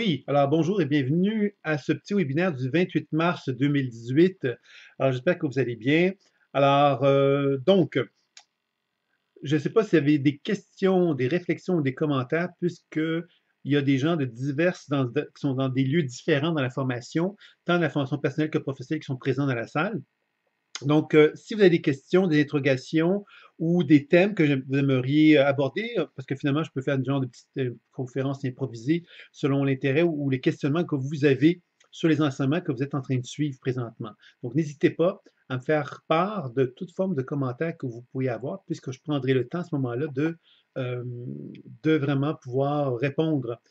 Oui, alors bonjour et bienvenue à ce petit webinaire du 28 mars 2018. Alors j'espère que vous allez bien. Alors je ne sais pas s'il y avait des questions, des réflexions ou des commentaires, puisque il y a des gens de qui sont dans des lieux différents dans la formation, tant dans la formation personnelle que professionnelle, qui sont présents dans la salle. Donc, si vous avez des questions, des interrogations ou des thèmes que vous aimeriez aborder, parce que finalement, je peux faire une genre de petite conférence improvisée selon l'intérêt ou les questionnements que vous avez sur les enseignements que vous êtes en train de suivre présentement. Donc, n'hésitez pas à me faire part de toute forme de commentaires que vous pourriez avoir, puisque je prendrai le temps à ce moment-là euh, de vraiment pouvoir répondre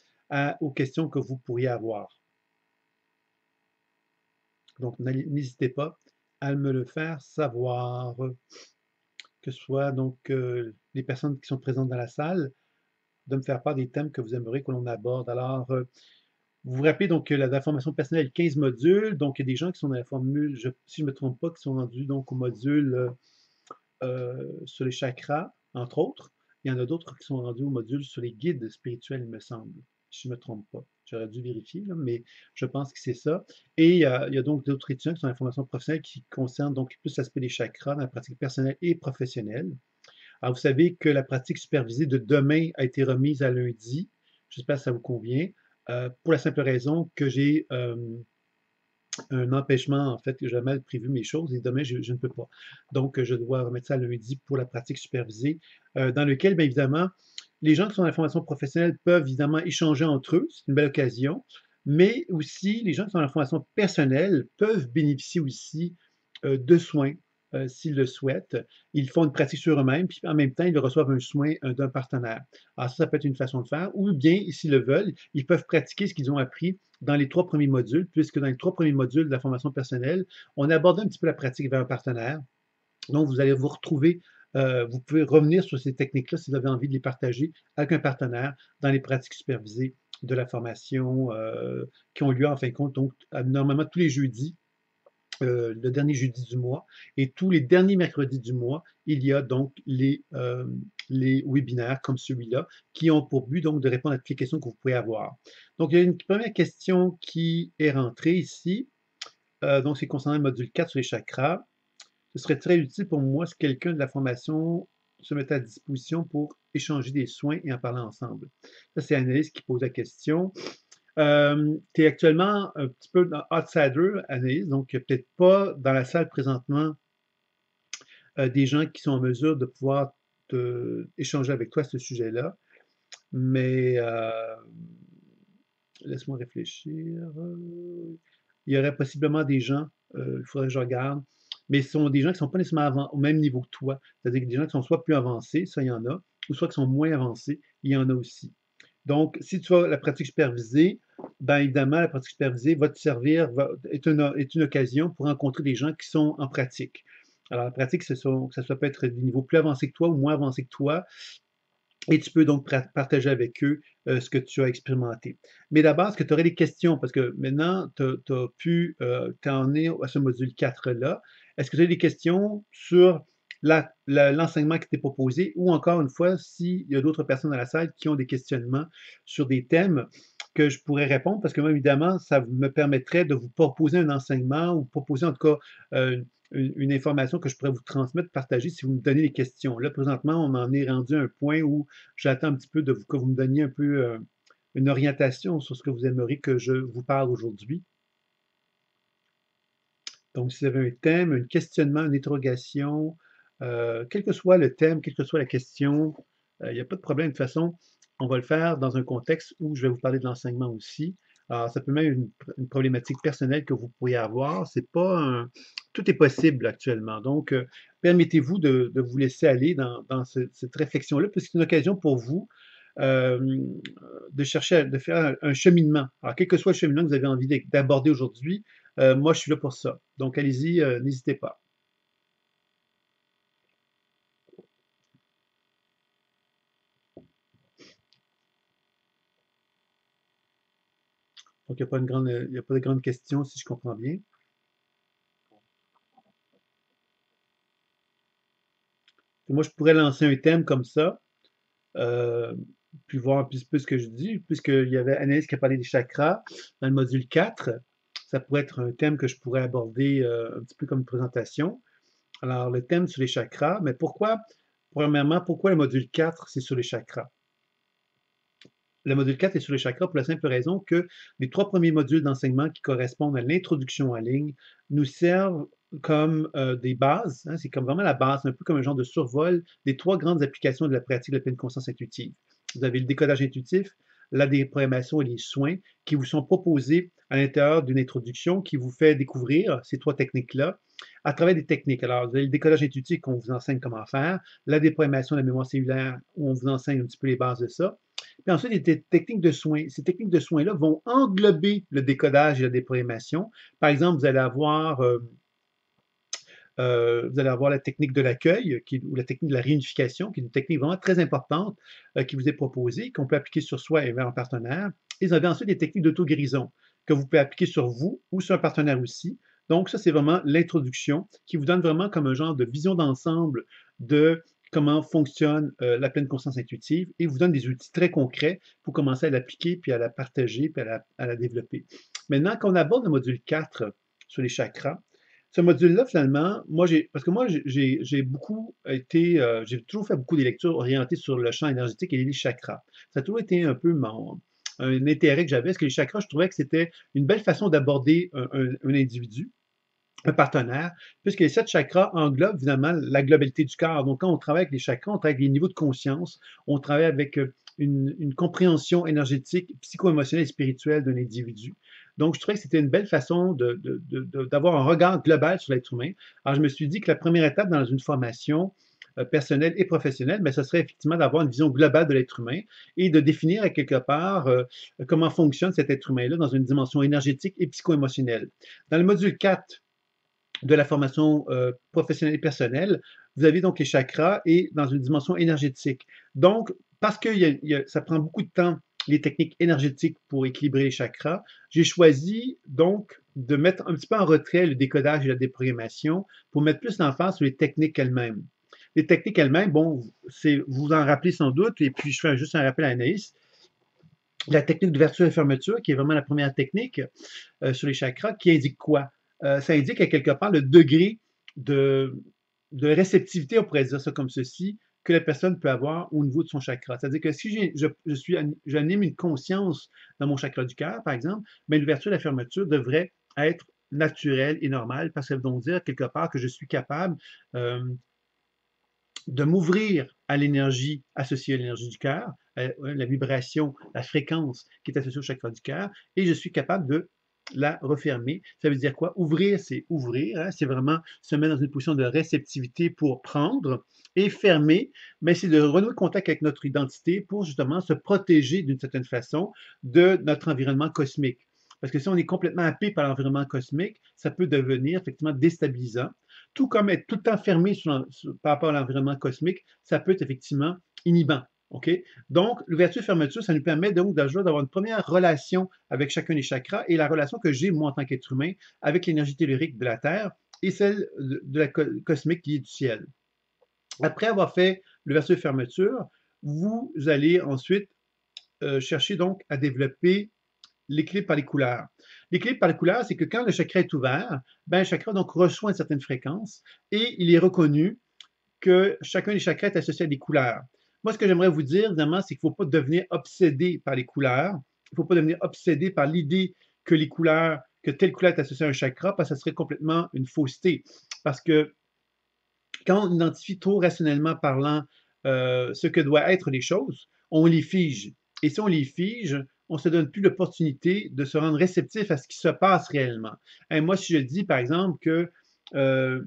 aux questions que vous pourriez avoir. Donc, n'hésitez pas à me le faire savoir, que ce soit donc les personnes qui sont présentes dans la salle, de me faire part des thèmes que vous aimeriez que l'on aborde. Alors, vous vous rappelez donc que la formation personnelle a 15 modules, donc il y a des gens qui sont dans la formule, si je ne me trompe pas, qui sont rendus donc au module sur les chakras, entre autres. Il y en a d'autres qui sont rendus au module sur les guides spirituels, il me semble, si je ne me trompe pas. J'aurais dû vérifier, là, mais je pense que c'est ça. Et il y a donc d'autres étudiants qui sont dans la formation professionnelle qui concernent donc plus l'aspect des chakras dans la pratique personnelle et professionnelle. Alors, vous savez que la pratique supervisée de demain a été remise à lundi. J'espère que ça vous convient. Pour la simple raison que j'ai un empêchement, en fait, que j'ai mal prévu mes choses et demain, je ne peux pas. Donc, je dois remettre ça lundi pour la pratique supervisée, dans lequel, bien évidemment, les gens qui sont dans la formation professionnelle peuvent évidemment échanger entre eux, c'est une belle occasion, mais aussi les gens qui sont dans la formation personnelle peuvent bénéficier aussi de soins s'ils le souhaitent. Ils font une pratique sur eux-mêmes, puis en même temps, ils reçoivent un soin d'un partenaire. Alors ça peut être une façon de faire, ou bien, s'ils le veulent, ils peuvent pratiquer ce qu'ils ont appris dans les 3 premiers modules, puisque dans les 3 premiers modules de la formation personnelle, on aborde un petit peu la pratique vers un partenaire. Donc, vous allez vous retrouver, vous pouvez revenir sur ces techniques-là si vous avez envie de les partager avec un partenaire dans les pratiques supervisées de la formation qui ont lieu en fin de compte, donc normalement tous les jeudis, le dernier jeudi du mois, et tous les derniers mercredis du mois, il y a donc les webinaires comme celui-là qui ont pour but donc de répondre à toutes les questions que vous pouvez avoir. Donc, il y a une première question qui est rentrée ici. Donc, c'est concernant le module 4 sur les chakras. Ce serait très utile pour moi si quelqu'un de la formation se mettait à disposition pour échanger des soins et en parler ensemble. Ça, c'est Anaïs qui pose la question. Tu es actuellement un petit peu dans outsider, Anaïs, donc peut-être pas dans la salle présentement des gens qui sont en mesure de pouvoir échanger avec toi à ce sujet-là. Mais laisse-moi réfléchir. Il y aurait possiblement des gens, il faudrait que je regarde, mais ce sont des gens qui ne sont pas nécessairement au même niveau que toi. C'est-à-dire des gens qui sont soit plus avancés, ça il y en a, ou soit qui sont moins avancés, il y en a aussi. Donc, si tu as la pratique supervisée, bien évidemment, la pratique supervisée va te servir, est une occasion pour rencontrer des gens qui sont en pratique. Alors, la pratique, ça peut être des niveaux plus avancés que toi ou moins avancés que toi, et tu peux donc partager avec eux ce que tu as expérimenté. Mais d'abord, est-ce que tu aurais des questions? Parce que maintenant, tu as pu t'en es à ce module 4-là. Est-ce que tu as des questions sur l'enseignement qui t'est proposé ou encore une fois, s'il y a d'autres personnes dans la salle qui ont des questionnements sur des thèmes que je pourrais répondre, parce que moi, évidemment, ça me permettrait de vous proposer un enseignement ou proposer en tout cas une information que je pourrais vous transmettre, partager si vous me donnez des questions. Là, présentement, on en est rendu à un point où j'attends un petit peu que vous me donniez un peu une orientation sur ce que vous aimeriez que je vous parle aujourd'hui. Donc, si vous avez un thème, un questionnement, une interrogation, quel que soit le thème, quelle que soit la question, il n'y a pas de problème. De toute façon, on va le faire dans un contexte où je vais vous parler de l'enseignement aussi. Alors, ça peut même être une problématique personnelle que vous pourriez avoir. C'est pas tout est possible actuellement. Donc, permettez-vous de vous laisser aller dans cette réflexion-là, parce que c'est une occasion pour vous euh, de chercher, de faire un cheminement. Alors, quel que soit le cheminement que vous avez envie d'aborder aujourd'hui, moi, je suis là pour ça. Donc, allez-y, n'hésitez pas. Donc, il y a pas de grande question, si je comprends bien. Moi, je pourrais lancer un thème comme ça. Euh, pu voir un petit peu ce que je dis, puisqu'il y avait Anaïs qui a parlé des chakras dans le module 4. Ça pourrait être un thème que je pourrais aborder un petit peu comme une présentation. Alors, le thème sur les chakras, mais pourquoi, premièrement, pourquoi le module 4, c'est sur les chakras? Le module 4 est sur les chakras pour la simple raison que les 3 premiers modules d'enseignement qui correspondent à l'introduction en ligne nous servent comme des bases, hein, c'est comme vraiment la base, un peu comme un genre de survol des 3 grandes applications de la pratique de la pleine conscience intuitive. Vous avez le décodage intuitif, la déprogrammation et les soins qui vous sont proposés à l'intérieur d'une introduction qui vous fait découvrir ces 3 techniques-là à travers des techniques. Alors, vous avez le décodage intuitif qu'on vous enseigne comment faire, la déprogrammation de la mémoire cellulaire où on vous enseigne un petit peu les bases de ça, puis ensuite, il y a des techniques de soins. Ces techniques de soins-là vont englober le décodage et la déprogrammation. Par exemple, vous allez avoir la technique de l'accueil ou la technique de la réunification, qui est une technique vraiment très importante qui vous est proposée, qu'on peut appliquer sur soi et vers un partenaire. Et vous avez ensuite des techniques d'auto-guérison que vous pouvez appliquer sur vous ou sur un partenaire aussi. Donc, ça, c'est vraiment l'introduction qui vous donne vraiment comme un genre de vision d'ensemble de comment fonctionne la pleine conscience intuitive et vous donne des outils très concrets pour commencer à l'appliquer, puis à la partager, puis à la développer. Maintenant, quand on aborde le module 4 sur les chakras, ce module-là, finalement, parce que moi, j'ai beaucoup été, j'ai toujours fait beaucoup des lectures orientées sur le champ énergétique et les chakras. Ça a toujours été un peu un intérêt que j'avais, parce que les chakras, je trouvais que c'était une belle façon d'aborder un individu, un partenaire, puisque les 7 chakras englobent évidemment la globalité du corps. Donc, quand on travaille avec les chakras, on travaille avec les niveaux de conscience, on travaille avec une compréhension énergétique, psycho-émotionnelle et spirituelle d'un individu. Donc, je trouvais que c'était une belle façon d'avoir un regard global sur l'être humain. Alors, je me suis dit que la première étape dans une formation personnelle et professionnelle, mais ce serait effectivement d'avoir une vision globale de l'être humain et de définir à quelque part comment fonctionne cet être humain-là dans une dimension énergétique et psycho-émotionnelle. Dans le module 4, de la formation professionnelle et personnelle, vous avez donc les chakras et dans une dimension énergétique. Donc, parce que ça prend beaucoup de temps, les techniques énergétiques pour équilibrer les chakras, j'ai choisi donc de mettre un petit peu en retrait le décodage et la déprogrammation pour mettre plus l'emphase sur les techniques elles-mêmes. Les techniques elles-mêmes, bon, vous vous en rappelez sans doute, et puis je fais juste un rappel à Anaïs, la technique d'ouverture et fermeture, qui est vraiment la première technique sur les chakras, qui indique quoi? Ça indique à quelque part le degré de, de réceptivité, on pourrait dire ça comme ceci, que la personne peut avoir au niveau de son chakra. C'est-à-dire que si j'anime une conscience dans mon chakra du cœur, par exemple, ben, l'ouverture et la fermeture devraient être naturelles et normales parce qu'elles vont dire quelque part que je suis capable de m'ouvrir à l'énergie associée à l'énergie du cœur, la vibration, la fréquence qui est associée au chakra du cœur, et je suis capable de la refermer. Ça veut dire quoi? Ouvrir, c'est ouvrir, hein, c'est vraiment se mettre dans une position de réceptivité pour prendre, et fermer, mais c'est de renouer contact avec notre identité pour justement se protéger d'une certaine façon de notre environnement cosmique. Parce que si on est complètement happé par l'environnement cosmique, ça peut devenir effectivement déstabilisant. Tout comme être tout le temps fermé par rapport à l'environnement cosmique, ça peut être effectivement inhibant. OK? Donc, l'ouverture et fermeture, ça nous permet donc d'avoir une première relation avec chacun des chakras et la relation que j'ai, moi, en tant qu'être humain, avec l'énergie tellurique de la Terre et celle de la cosmique qui est du ciel. Après avoir fait l'ouverture et fermeture, vous allez ensuite chercher donc à développer l'équilibre par les couleurs. L'équilibre par les couleurs, c'est que quand le chakra est ouvert, ben, le chakra donc reçoit une certaine fréquence et il est reconnu que chacun des chakras est associé à des couleurs. Moi, ce que j'aimerais vous dire, évidemment, c'est qu'il ne faut pas devenir obsédé par les couleurs. Il ne faut pas devenir obsédé par l'idée que les couleurs, que telle couleur est associée à un chakra, parce que ça serait complètement une fausseté. Parce que quand on identifie trop rationnellement parlant ce que doivent être les choses, on les fige. Et si on les fige, on ne se donne plus l'opportunité de se rendre réceptif à ce qui se passe réellement. Et moi, si je dis, par exemple, que euh,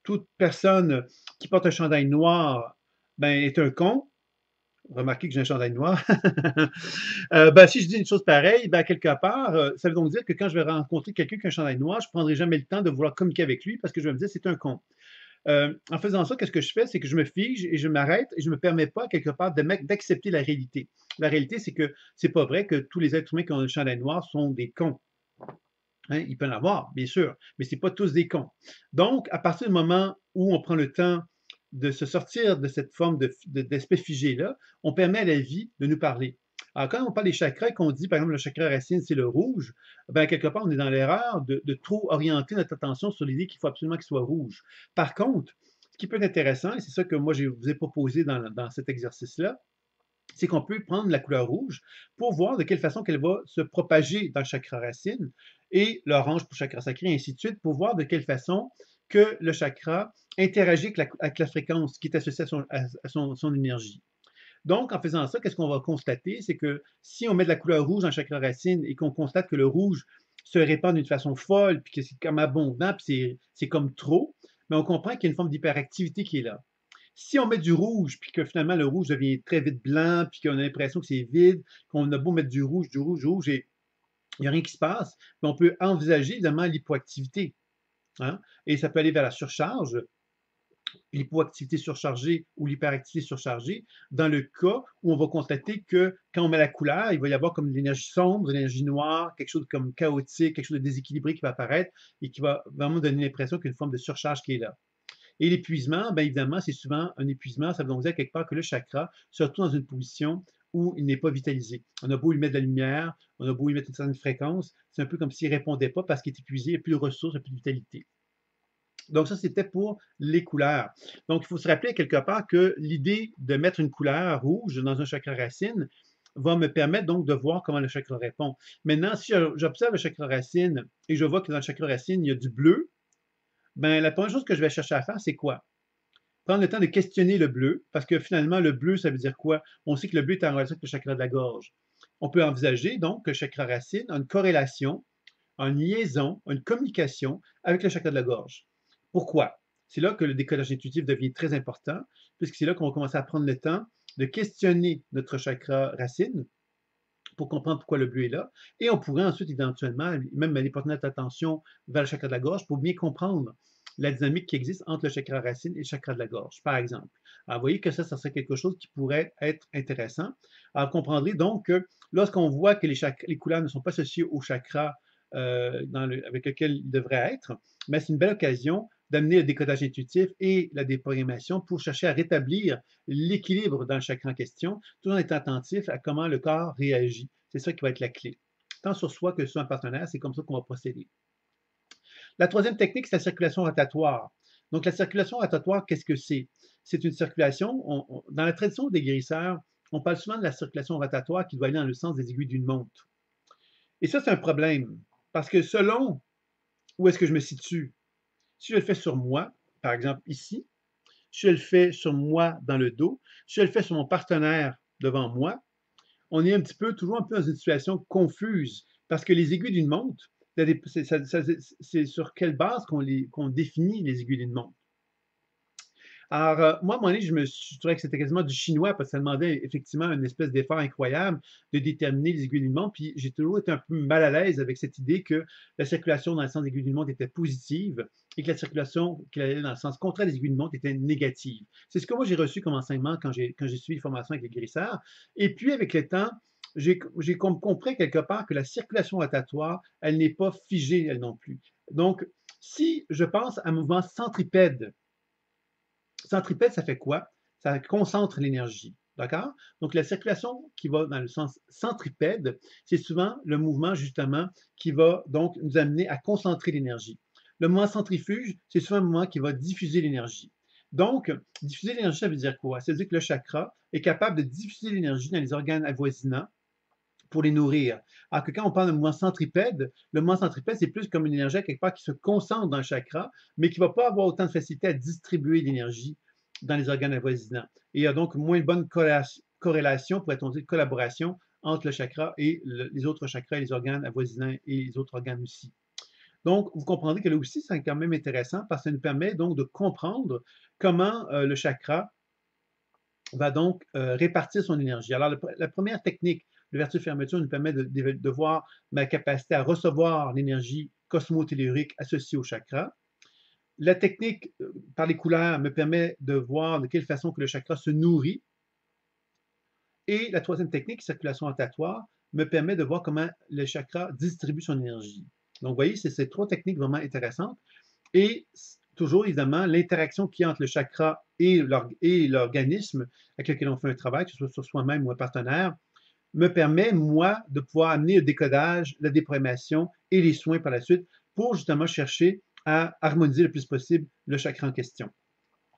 toute personne qui porte un chandail noir ben, est un con, remarquez que j'ai un chandail noir. Ben, si je dis une chose pareille, ben, quelque part, ça veut donc dire que quand je vais rencontrer quelqu'un qui a un chandail noir, je ne prendrai jamais le temps de vouloir communiquer avec lui parce que je vais me dire c'est un con. En faisant ça, qu'est-ce que je fais? C'est que je me fige et je m'arrête et je ne me permets pas, quelque part, d'accepter la réalité. La réalité, c'est que c'est pas vrai que tous les êtres humains qui ont un chandail noir sont des cons. Hein, il peut en avoir, bien sûr, mais ce n'est pas tous des cons. Donc, à partir du moment où on prend le temps de se sortir de cette forme d'aspect figé-là, on permet à la vie de nous parler. Alors, quand on parle des chakras et qu'on dit, par exemple, le chakra racine, c'est le rouge, ben, quelque part, on est dans l'erreur de trop orienter notre attention sur l'idée qu'il faut absolument qu'il soit rouge. Par contre, ce qui peut être intéressant, et c'est ça que moi, je vous ai proposé dans cet exercice-là, c'est qu'on peut prendre la couleur rouge pour voir de quelle façon qu'elle va se propager dans le chakra racine, et l'orange pour chakra sacré, et ainsi de suite, pour voir de quelle façon que le chakra interagit avec la fréquence qui est associée à son énergie. Donc, en faisant ça, qu'est-ce qu'on va constater? C'est que si on met de la couleur rouge dans le chakra racine et qu'on constate que le rouge se répand d'une façon folle, puis que c'est comme abondant, puis c'est comme trop, mais on comprend qu'il y a une forme d'hyperactivité qui est là. Si on met du rouge, puis que finalement le rouge devient très vite blanc, puis qu'on a l'impression que c'est vide, qu'on a beau mettre du rouge, et il n'y a rien qui se passe, mais on peut envisager évidemment l'hypoactivité. Hein? Et ça peut aller vers la surcharge, l'hypoactivité surchargée ou l'hyperactivité surchargée, dans le cas où on va constater que quand on met la couleur, il va y avoir comme de l'énergie sombre, de l'énergie noire, quelque chose comme chaotique, quelque chose de déséquilibré qui va apparaître et qui va vraiment donner l'impression qu'il y a une forme de surcharge qui est là. Et l'épuisement, bien évidemment, c'est souvent un épuisement, ça veut donc dire quelque part que le chakra se retrouve dans une position où il n'est pas vitalisé. On a beau lui mettre de la lumière, on a beau lui mettre une certaine fréquence, c'est un peu comme s'il ne répondait pas parce qu'il est épuisé, il n'y a plus de ressources, il n'y a plus de vitalité. Donc ça, c'était pour les couleurs. Donc, il faut se rappeler quelque part que l'idée de mettre une couleur rouge dans un chakra racine va me permettre donc de voir comment le chakra répond. Maintenant, si j'observe le chakra racine et je vois que dans le chakra racine, il y a du bleu, ben, la première chose que je vais chercher à faire, c'est quoi? Prendre le temps de questionner le bleu, parce que finalement, le bleu, ça veut dire quoi? On sait que le bleu est en relation avec le chakra de la gorge. On peut envisager donc que le chakra racine a une corrélation, une liaison, une communication avec le chakra de la gorge. Pourquoi? C'est là que le décodage intuitif devient très important, puisque c'est là qu'on va commencer à prendre le temps de questionner notre chakra racine pour comprendre pourquoi le bleu est là. Et on pourrait ensuite, éventuellement, même aller porter notre attention vers le chakra de la gorge pour bien comprendre la dynamique qui existe entre le chakra racine et le chakra de la gorge, par exemple. Alors, vous voyez que ça serait quelque chose qui pourrait être intéressant. Alors, vous comprendrez donc que lorsqu'on voit que les couleurs ne sont pas associées au chakra avec lequel il devrait être, mais c'est une belle occasion d'amener le décodage intuitif et la déprogrammation pour chercher à rétablir l'équilibre dans le chakra en question, tout en étant attentif à comment le corps réagit. C'est ça qui va être la clé. Tant sur soi que sur un partenaire, c'est comme ça qu'on va procéder. La troisième technique, c'est la circulation rotatoire. Donc, la circulation rotatoire, qu'est-ce que c'est? C'est une circulation, dans la tradition des guérisseurs, on parle souvent de la circulation rotatoire qui doit aller dans le sens des aiguilles d'une montre. Et ça, c'est un problème, parce que selon où est-ce que je me situe, si je le fais sur moi, par exemple ici, si je le fais sur moi dans le dos, si je le fais sur mon partenaire devant moi, on est toujours un peu dans une situation confuse parce que les aiguilles d'une montre, c'est sur quelle base qu'on définit les aiguilles d'une montre. Alors, moi, à un moment donné, je trouvais que c'était quasiment du chinois parce que ça demandait effectivement une espèce d'effort incroyable de déterminer les aiguilles d'une montre. Puis j'ai toujours été un peu mal à l'aise avec cette idée que la circulation dans le sens des aiguilles d'une montre était positive et que la circulation qui allait dans le sens contraire des aiguilles d'une montre était négative. C'est ce que moi j'ai reçu comme enseignement quand j'ai suivi les formations avec les guérisseurs. Et puis, avec le temps, j'ai compris quelque part que la circulation rotatoire, elle n'est pas figée, elle non plus. Donc, si je pense à un mouvement centripède, centripède, ça fait quoi? Ça concentre l'énergie. D'accord? Donc, la circulation qui va dans le sens centripède, c'est souvent le mouvement, justement, qui va donc nous amener à concentrer l'énergie. Le mouvement centrifuge, c'est souvent un mouvement qui va diffuser l'énergie. Donc, diffuser l'énergie, ça veut dire quoi? Ça veut dire que le chakra est capable de diffuser l'énergie dans les organes avoisinants pour les nourrir. Alors que quand on parle de mouvement centripède, le mouvement centripède, c'est plus comme une énergie quelque part qui se concentre dans le chakra, mais qui ne va pas avoir autant de facilité à distribuer l'énergie dans les organes avoisinants. Et il y a donc moins de bonne corrélation, pourrait-on dire, collaboration entre le chakra et les autres chakras et les organes avoisinants et les autres organes aussi. Donc, vous comprendrez que là aussi, c'est quand même intéressant parce que ça nous permet donc de comprendre comment le chakra va donc répartir son énergie. Alors, la première technique, l'ouverture-fermeture, nous permet de voir ma capacité à recevoir l'énergie cosmotellurique associée au chakra. La technique par les couleurs me permet de voir de quelle façon que le chakra se nourrit. Et la troisième technique, circulation rotatoire, me permet de voir comment le chakra distribue son énergie. Donc, vous voyez, c'est ces trois techniques vraiment intéressantes. Et toujours évidemment l'interaction qu'il y a entre le chakra et l'organisme avec lequel on fait un travail, que ce soit sur soi-même ou un partenaire, me permet, moi, de pouvoir amener le décodage, la déprogrammation et les soins par la suite pour justement chercher à harmoniser le plus possible le chakra en question.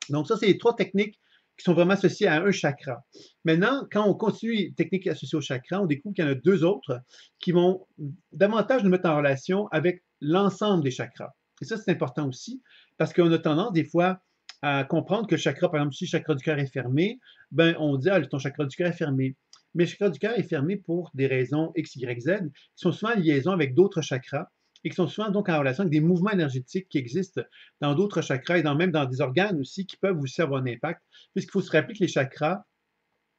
Donc ça, c'est les 3 techniques qui sont vraiment associées à un chakra. Maintenant, quand on continue les techniques associées au chakra, on découvre qu'il y en a 2 autres qui vont davantage nous mettre en relation avec l'ensemble des chakras. Et ça, c'est important aussi, parce qu'on a tendance des fois à comprendre que le chakra, par exemple, si le chakra du cœur est fermé, ben on dit, ah, ton chakra du cœur est fermé. Mais le chakra du cœur est fermé pour des raisons X, Y, Z, qui sont souvent en liaison avec d'autres chakras et qui sont souvent donc en relation avec des mouvements énergétiques qui existent dans d'autres chakras et même dans des organes aussi qui peuvent aussi avoir un impact, puisqu'il faut se rappeler que les chakras,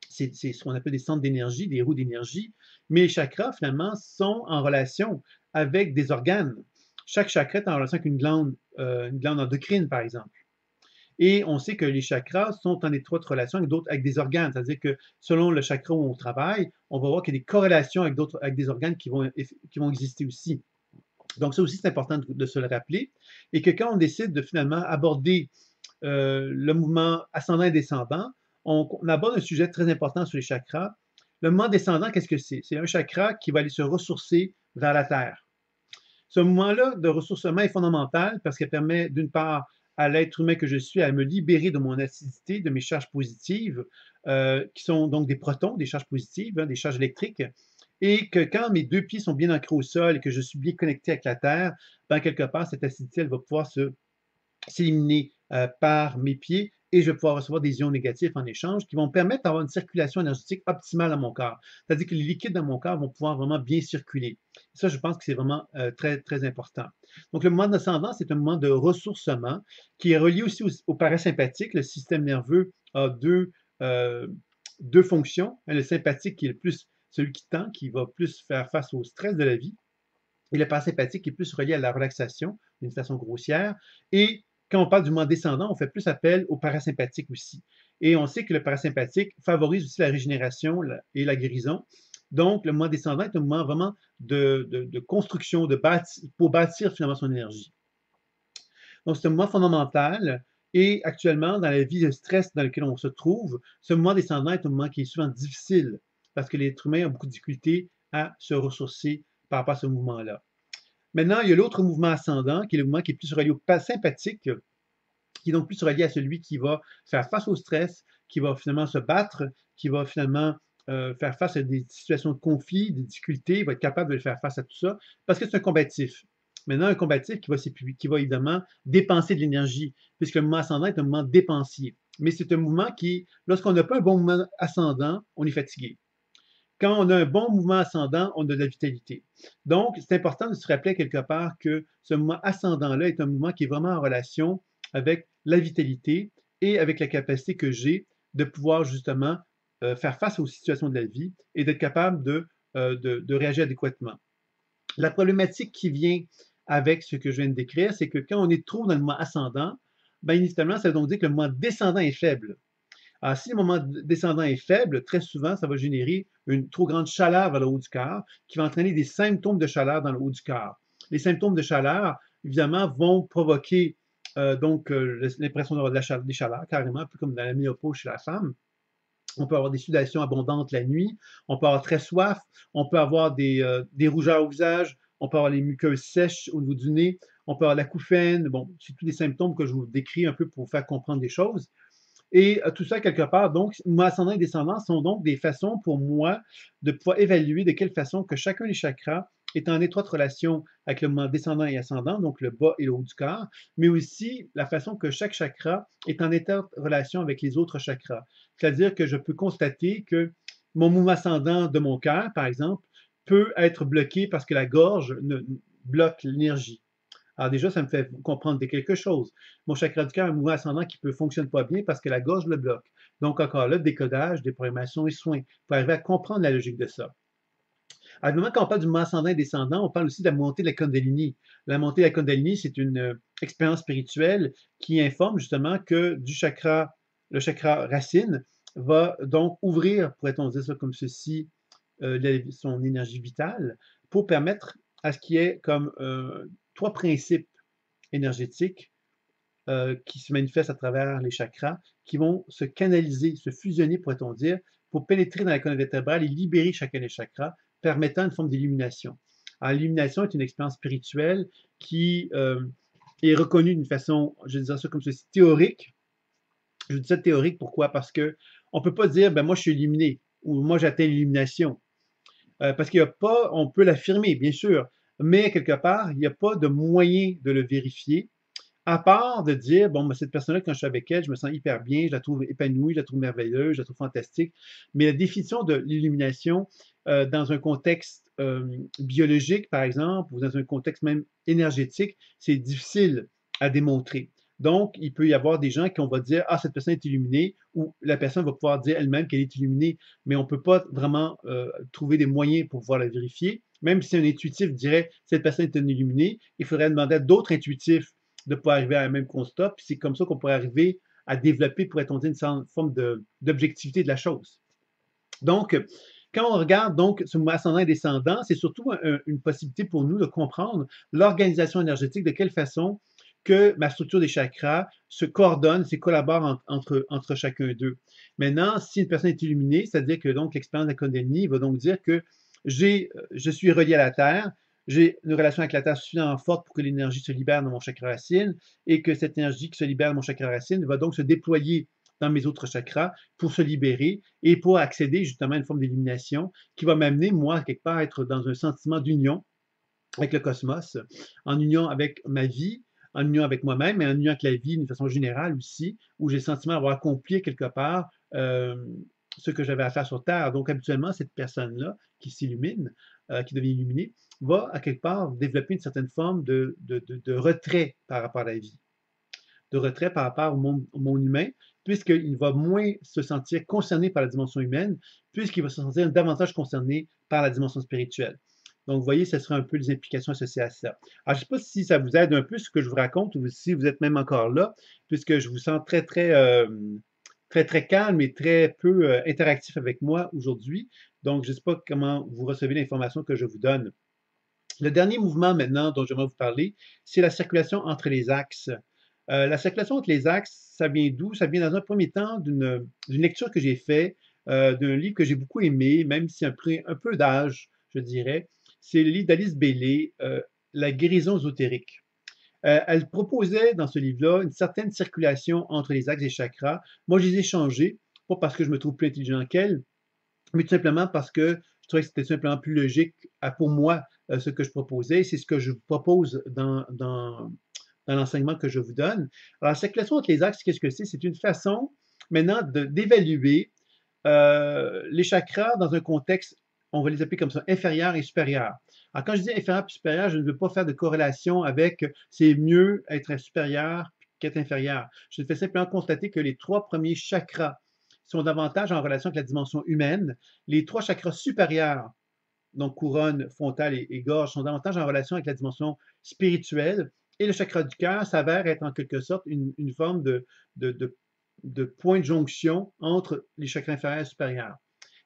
c'est ce qu'on appelle des centres d'énergie, des roues d'énergie, mais les chakras, finalement, sont en relation avec des organes. Chaque chakra est en relation avec une glande endocrine, par exemple. Et on sait que les chakras sont en étroite relation avec des organes, c'est-à-dire que selon le chakra où on travaille, on va voir qu'il y a des corrélations avec des organes qui vont exister aussi. Donc ça aussi, c'est important de se le rappeler. Et que quand on décide de finalement aborder le mouvement ascendant et descendant, on aborde un sujet très important sur les chakras. Le mouvement descendant, qu'est-ce que c'est? C'est un chakra qui va aller se ressourcer vers la Terre. Ce mouvement-là de ressourcement est fondamental parce qu'il permet, d'une part, à l'être humain que je suis à me libérer de mon acidité, de mes charges positives, qui sont donc des protons, des charges positives, hein, des charges électriques, et que quand mes 2 pieds sont bien ancrés au sol et que je suis bien connecté avec la Terre, ben, quelque part, cette acidité, elle va pouvoir s'éliminer par mes pieds et je vais pouvoir recevoir des ions négatifs en échange qui vont me permettre d'avoir une circulation énergétique optimale dans mon corps. C'est-à-dire que les liquides dans mon corps vont pouvoir vraiment bien circuler. Ça, je pense que c'est vraiment très, très important. Donc, le moment d'ascendant, c'est un moment de ressourcement qui est relié aussi au parasympathique. Le système nerveux a deux fonctions. Le sympathique qui est le plus celui qui tend, qui va plus faire face au stress de la vie, et le parasympathique qui est plus relié à la relaxation d'une façon grossière. Et quand on parle du mouvement descendant, on fait plus appel au parasympathique aussi. Et on sait que le parasympathique favorise aussi la régénération et la guérison. Donc, le mouvement descendant est un mouvement vraiment de construction, pour bâtir finalement son énergie. Donc, c'est un mouvement fondamental. Et actuellement, dans la vie de stress dans laquelle on se trouve, ce mouvement descendant est un mouvement qui est souvent difficile parce que l'être humain a beaucoup de difficultés à se ressourcer par rapport à ce mouvement-là. Maintenant, il y a l'autre mouvement ascendant, qui est le mouvement qui est plus relié au sympathique, qui est donc plus relié à celui qui va faire face au stress, qui va finalement se battre, qui va finalement faire face à des situations de conflit, des difficultés, il va être capable de faire face à tout ça, parce que c'est un combatif. Maintenant, un combatif qui va évidemment dépenser de l'énergie, puisque le mouvement ascendant est un mouvement dépensier. Mais c'est un mouvement qui, lorsqu'on n'a pas un bon mouvement ascendant, on est fatigué. Quand on a un bon mouvement ascendant, on a de la vitalité. Donc, c'est important de se rappeler quelque part que ce mouvement ascendant-là est un mouvement qui est vraiment en relation avec la vitalité et avec la capacité que j'ai de pouvoir justement faire face aux situations de la vie et d'être capable de réagir adéquatement. La problématique qui vient avec ce que je viens de décrire, c'est que quand on est trop dans le mouvement ascendant, bien initialement, ça veut donc dire que le mouvement descendant est faible. Alors, si le moment descendant est faible, très souvent, ça va générer une trop grande chaleur vers le haut du corps qui va entraîner des symptômes de chaleur dans le haut du corps. Les symptômes de chaleur, évidemment, vont provoquer l'impression d'avoir des chaleurs, carrément, un peu comme dans la ménopause chez la femme. On peut avoir des sudations abondantes la nuit, on peut avoir très soif, on peut avoir des rougeurs au visage, on peut avoir les muqueuses sèches au niveau du nez, on peut avoir l'acouphène. Bon, c'est tous des symptômes que je vous décris un peu pour vous faire comprendre des choses. Et tout ça, quelque part, donc, mon ascendant et descendant sont donc des façons pour moi de pouvoir évaluer de quelle façon que chacun des chakras est en étroite relation avec le mouvement descendant et ascendant, donc le bas et le haut du corps, mais aussi la façon que chaque chakra est en étroite relation avec les autres chakras. C'est-à-dire que je peux constater que mon mouvement ascendant de mon cœur, par exemple, peut être bloqué parce que la gorge bloque l'énergie. Alors déjà, ça me fait comprendre quelque chose. Mon chakra du cœur a un mouvement ascendant qui ne fonctionne pas bien parce que la gorge le bloque. Donc encore là, décodage, déprogrammation et soins pour arriver à comprendre la logique de ça. Alors, moment, quand on parle du mouvement ascendant et descendant, on parle aussi de la montée de la Kundalini. La montée de la Kundalini, c'est une expérience spirituelle qui informe justement que le chakra racine va donc ouvrir, pourrait-on dire ça comme ceci, son énergie vitale pour permettre à ce qu'il y ait comme 3 principes énergétiques qui se manifestent à travers les chakras, qui vont se canaliser, se fusionner, pourrait-on dire, pour pénétrer dans la colonne vertébrale et libérer chacun des chakras, permettant une forme d'illumination. Alors, l'illumination est une expérience spirituelle qui est reconnue d'une façon, je dirais ça comme ceci, théorique. Je dis ça théorique, pourquoi? Parce que on ne peut pas dire, ben moi je suis illuminé, ou moi j'atteins l'illumination. Parce qu'il n'y a pas, on peut l'affirmer, bien sûr, mais quelque part, il n'y a pas de moyen de le vérifier, à part de dire, bon, ben, cette personne-là, quand je suis avec elle, je me sens hyper bien, je la trouve épanouie, je la trouve merveilleuse, je la trouve fantastique. Mais la définition de l'illumination dans un contexte biologique, par exemple, ou dans un contexte même énergétique, c'est difficile à démontrer. Donc, il peut y avoir des gens qui on va dire, ah, cette personne est illuminée, ou la personne va pouvoir dire elle-même qu'elle est illuminée, mais on ne peut pas vraiment trouver des moyens pour pouvoir la vérifier. Même si un intuitif dirait, cette personne est une illuminée, il faudrait demander à d'autres intuitifs de pouvoir arriver à un même constat, puis c'est comme ça qu'on pourrait arriver à développer, pourrait-on dire, une forme d'objectivité de la chose. Donc, quand on regarde donc ce ascendant et descendant, c'est surtout une possibilité pour nous de comprendre l'organisation énergétique, de quelle façon que ma structure des chakras se coordonne, se collabore entre chacun d'eux. Maintenant, si une personne est illuminée, c'est-à-dire que donc l'expérience de la Kundalini va donc dire que je suis relié à la Terre, j'ai une relation avec la Terre suffisamment forte pour que l'énergie se libère dans mon chakra racine et que cette énergie qui se libère dans mon chakra racine va donc se déployer dans mes autres chakras pour se libérer et pour accéder justement à une forme d'illumination qui va m'amener, moi, quelque part, à être dans un sentiment d'union avec le cosmos, en union avec ma vie, en union avec moi-même, mais en union avec la vie d'une façon générale aussi, où j'ai le sentiment d'avoir accompli quelque part ce que j'avais à faire sur Terre. Donc, habituellement, cette personne-là qui s'illumine, qui devient illuminée, va à quelque part développer une certaine forme de retrait par rapport à la vie, de retrait par rapport au monde humain, puisqu'il va moins se sentir concerné par la dimension humaine, puisqu'il va se sentir davantage concerné par la dimension spirituelle. Donc, vous voyez, ce sera un peu les implications associées à ça. Alors, je ne sais pas si ça vous aide un peu ce que je vous raconte ou si vous êtes même encore là, puisque je vous sens très calme et très peu interactif avec moi aujourd'hui. Donc, je ne sais pas comment vous recevez l'information que je vous donne. Le dernier mouvement maintenant dont j'aimerais vous parler, c'est la circulation entre les axes. La circulation entre les axes, ça vient d'où? Ça vient dans un premier temps d'une lecture que j'ai faite, d'un livre que j'ai beaucoup aimé, même si un peu d'âge, je dirais. C'est le livre d'Alice Bailey, La guérison ésotérique. Elle proposait dans ce livre-là une certaine circulation entre les axes et chakras. Moi, je les ai changés, pas parce que je me trouve plus intelligent qu'elle, mais tout simplement parce que je trouvais que c'était simplement plus logique pour moi ce que je proposais. C'est ce que je vous propose dans l'enseignement que je vous donne. Alors, la circulation entre les axes, qu'est-ce que c'est? C'est une façon maintenant d'évaluer les chakras dans un contexte, on va les appeler comme ça, inférieur et supérieur. Alors, quand je dis inférieur et supérieur, je ne veux pas faire de corrélation avec c'est mieux être supérieur qu'être inférieur. Je fais simplement constater que les trois premiers chakras sont davantage en relation avec la dimension humaine. Les trois chakras supérieurs, donc couronne, frontale et gorge, sont davantage en relation avec la dimension spirituelle. Et le chakra du cœur s'avère être en quelque sorte une forme de point de jonction entre les chakras inférieurs et supérieurs.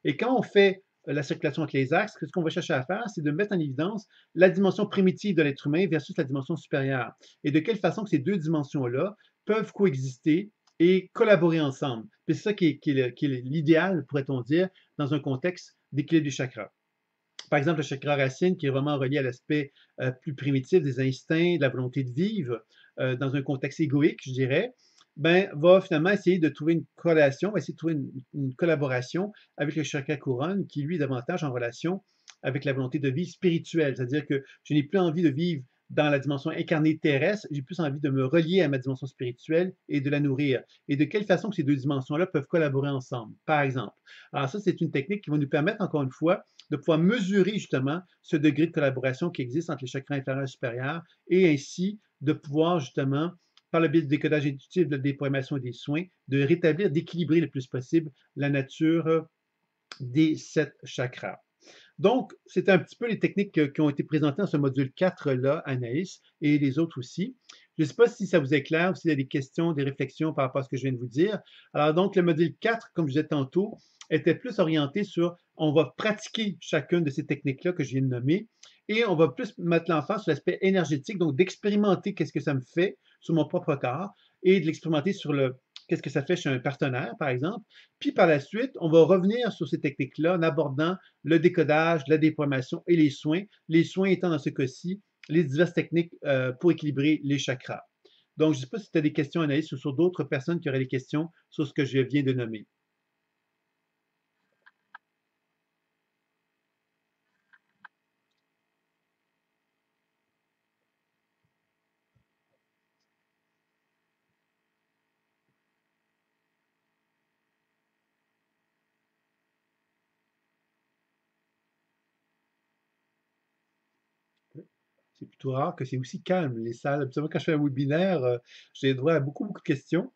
Et quand on fait la circulation entre les axes, ce qu'on va chercher à faire, c'est de mettre en évidence la dimension primitive de l'être humain versus la dimension supérieure. Et de quelle façon que ces deux dimensions-là peuvent coexister et collaborer ensemble. C'est ça qui est l'idéal, pourrait-on dire, dans un contexte d'équilibre des chakras. Par exemple, le chakra racine, qui est vraiment relié à l'aspect plus primitif des instincts, de la volonté de vivre, dans un contexte égoïque, je dirais, ben, va finalement essayer de trouver une corrélation, va essayer de trouver une collaboration avec le chakra couronne, qui lui est davantage en relation avec la volonté de vie spirituelle. C'est-à-dire que je n'ai plus envie de vivre dans la dimension incarnée terrestre, j'ai plus envie de me relier à ma dimension spirituelle et de la nourrir. Et de quelle façon que ces deux dimensions-là peuvent collaborer ensemble, par exemple. Alors ça, c'est une technique qui va nous permettre, encore une fois, de pouvoir mesurer justement ce degré de collaboration qui existe entre les chakras inférieurs et supérieurs et ainsi de pouvoir justement, par le biais du décodage intuitif, de la déprogrammation et des soins, de rétablir, d'équilibrer le plus possible la nature des 7 chakras. Donc, c'est un petit peu les techniques qui ont été présentées dans ce module 4-là, Anaïs, et les autres aussi. Je ne sais pas si ça vous est clair ou s'il y a des questions, des réflexions par rapport à ce que je viens de vous dire. Alors donc, le module 4, comme je disais tantôt, était plus orienté sur, on va pratiquer chacune de ces techniques-là que je viens de nommer, et on va plus mettre l'emphase sur l'aspect énergétique, donc d'expérimenter qu'est-ce que ça me fait sur mon propre corps, et de l'expérimenter sur qu'est-ce que ça fait chez un partenaire, par exemple. Puis par la suite, on va revenir sur ces techniques-là en abordant le décodage, la déprogrammation et les soins. Les soins étant dans ce cas-ci les diverses techniques pour équilibrer les chakras. Donc, je ne sais pas si tu as des questions, Anaïs, ou sur d'autres personnes qui auraient des questions sur ce que je viens de nommer. C'est plutôt rare que c'est aussi calme, les salles. Habituellement, quand je fais un webinaire, j'ai droit à beaucoup, beaucoup de questions.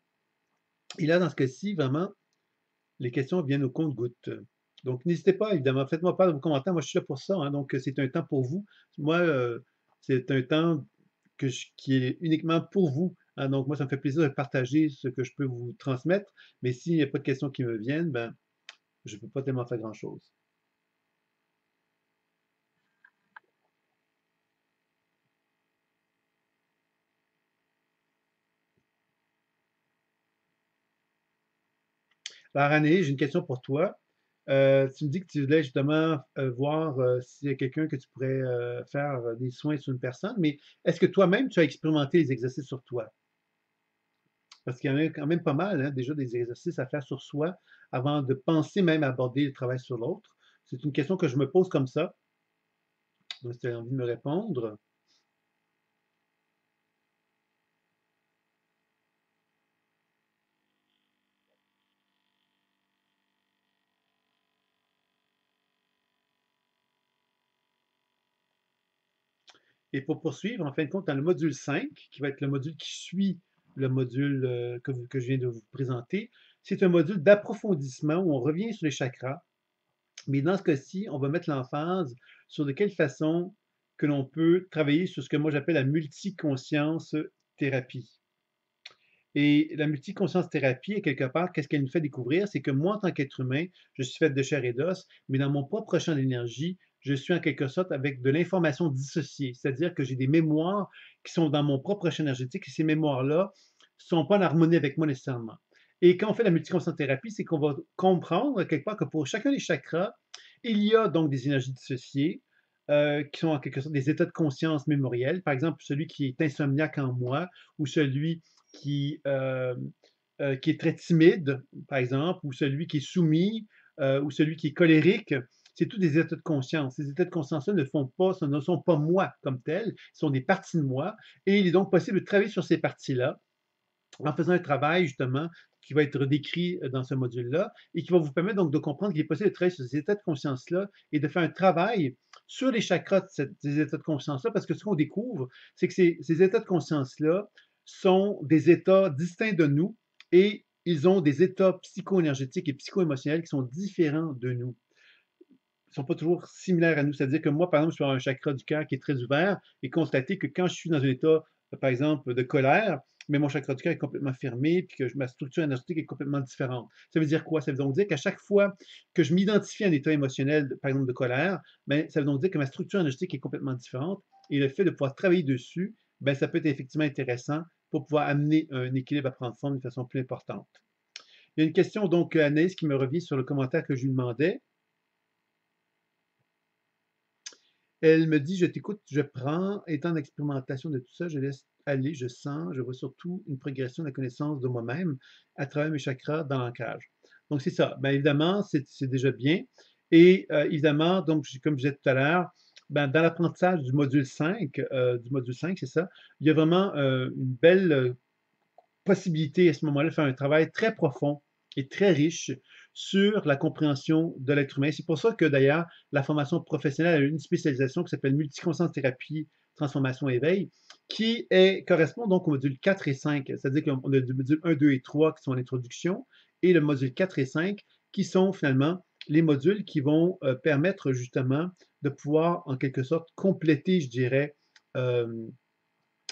Et là, dans ce cas-ci, vraiment, les questions viennent au compte-gouttes. Donc, n'hésitez pas, évidemment, faites-moi part de vos commentaires. Moi, je suis là pour ça, hein. Donc, c'est un temps pour vous. Moi, c'est un temps qui est uniquement pour vous, hein. Donc, moi, ça me fait plaisir de partager ce que je peux vous transmettre. Mais s'il n'y a pas de questions qui me viennent, ben, je ne peux pas tellement faire grand-chose. Alors, Anné, j'ai une question pour toi. Tu me dis que tu voulais justement voir s'il y a quelqu'un que tu pourrais faire des soins sur une personne, mais est-ce que toi-même, tu as expérimenté les exercices sur toi? Parce qu'il y en a quand même pas mal, hein, déjà des exercices à faire sur soi avant de penser même à aborder le travail sur l'autre. C'est une question que je me pose comme ça. Donc, si tu as envie de me répondre. Et pour poursuivre, en fin de compte, dans le module 5, qui va être le module qui suit le module que je viens de vous présenter, c'est un module d'approfondissement où on revient sur les chakras. Mais dans ce cas-ci, on va mettre l'emphase sur de quelle façon que l'on peut travailler sur ce que moi j'appelle la multiconscience thérapie. Et la multiconscience thérapie, quelque part, qu'est-ce qu'elle nous fait découvrir? C'est que moi, en tant qu'être humain, je suis fait de chair et d'os, mais dans mon propre champ d'énergie, je suis en quelque sorte avec de l'information dissociée. C'est-à-dire que j'ai des mémoires qui sont dans mon propre champ énergétique et ces mémoires-là ne sont pas en harmonie avec moi nécessairement. Et quand on fait la multiconscience thérapie, c'est qu'on va comprendre quelque part que pour chacun des chakras, il y a donc des énergies dissociées qui sont en quelque sorte des états de conscience mémoriels. Par exemple, celui qui est insomniaque en moi ou celui qui est très timide, par exemple, ou celui qui est soumis, ou celui qui est colérique, c'est tous des états de conscience. Ces états de conscience-là ne sont pas moi comme tels, ils sont des parties de moi, et il est donc possible de travailler sur ces parties-là en faisant un travail justement qui va être décrit dans ce module-là et qui va vous permettre donc de comprendre qu'il est possible de travailler sur ces états de conscience-là et de faire un travail sur les chakras de ces états de conscience-là, parce que ce qu'on découvre, c'est que ces états de conscience-là sont des états distincts de nous et ils ont des états psycho-énergétiques et psycho-émotionnels qui sont différents de nous. Ils ne sont pas toujours similaires à nous. C'est-à-dire que moi, par exemple, je suis un chakra du cœur qui est très ouvert et constater que quand je suis dans un état, par exemple, de colère, mais mon chakra du cœur est complètement fermé puis que ma structure énergétique est complètement différente. Ça veut dire quoi? Ça veut donc dire qu'à chaque fois que je m'identifie à un état émotionnel, par exemple, de colère, ben, ça veut donc dire que ma structure énergétique est complètement différente et le fait de pouvoir travailler dessus, ben, ça peut être effectivement intéressant pour pouvoir amener un équilibre à prendre forme de façon plus importante. Il y a une question, donc, Anaïs, qui me revient sur le commentaire que je lui demandais. Elle me dit: «Je t'écoute, je prends, étant d'expérimentation de tout ça, je laisse aller, je sens, je vois surtout une progression de la connaissance de moi-même à travers mes chakras dans l'ancrage». Donc c'est ça. Bien évidemment, c'est déjà bien et évidemment, donc comme je disais tout à l'heure, ben, dans l'apprentissage du module 5, c'est ça, il y a vraiment, une belle, possibilité à ce moment-là de faire un travail très profond et très riche sur la compréhension de l'être humain. C'est pour ça que d'ailleurs, la formation professionnelle a une spécialisation qui s'appelle multiconscience thérapie, transformation, éveil, correspond donc au module 4 et 5. C'est-à-dire qu'on a le module 1, 2 et 3 qui sont l'introduction et le module 4 et 5 qui sont finalement les modules qui vont permettre justement de pouvoir en quelque sorte compléter, je dirais, euh,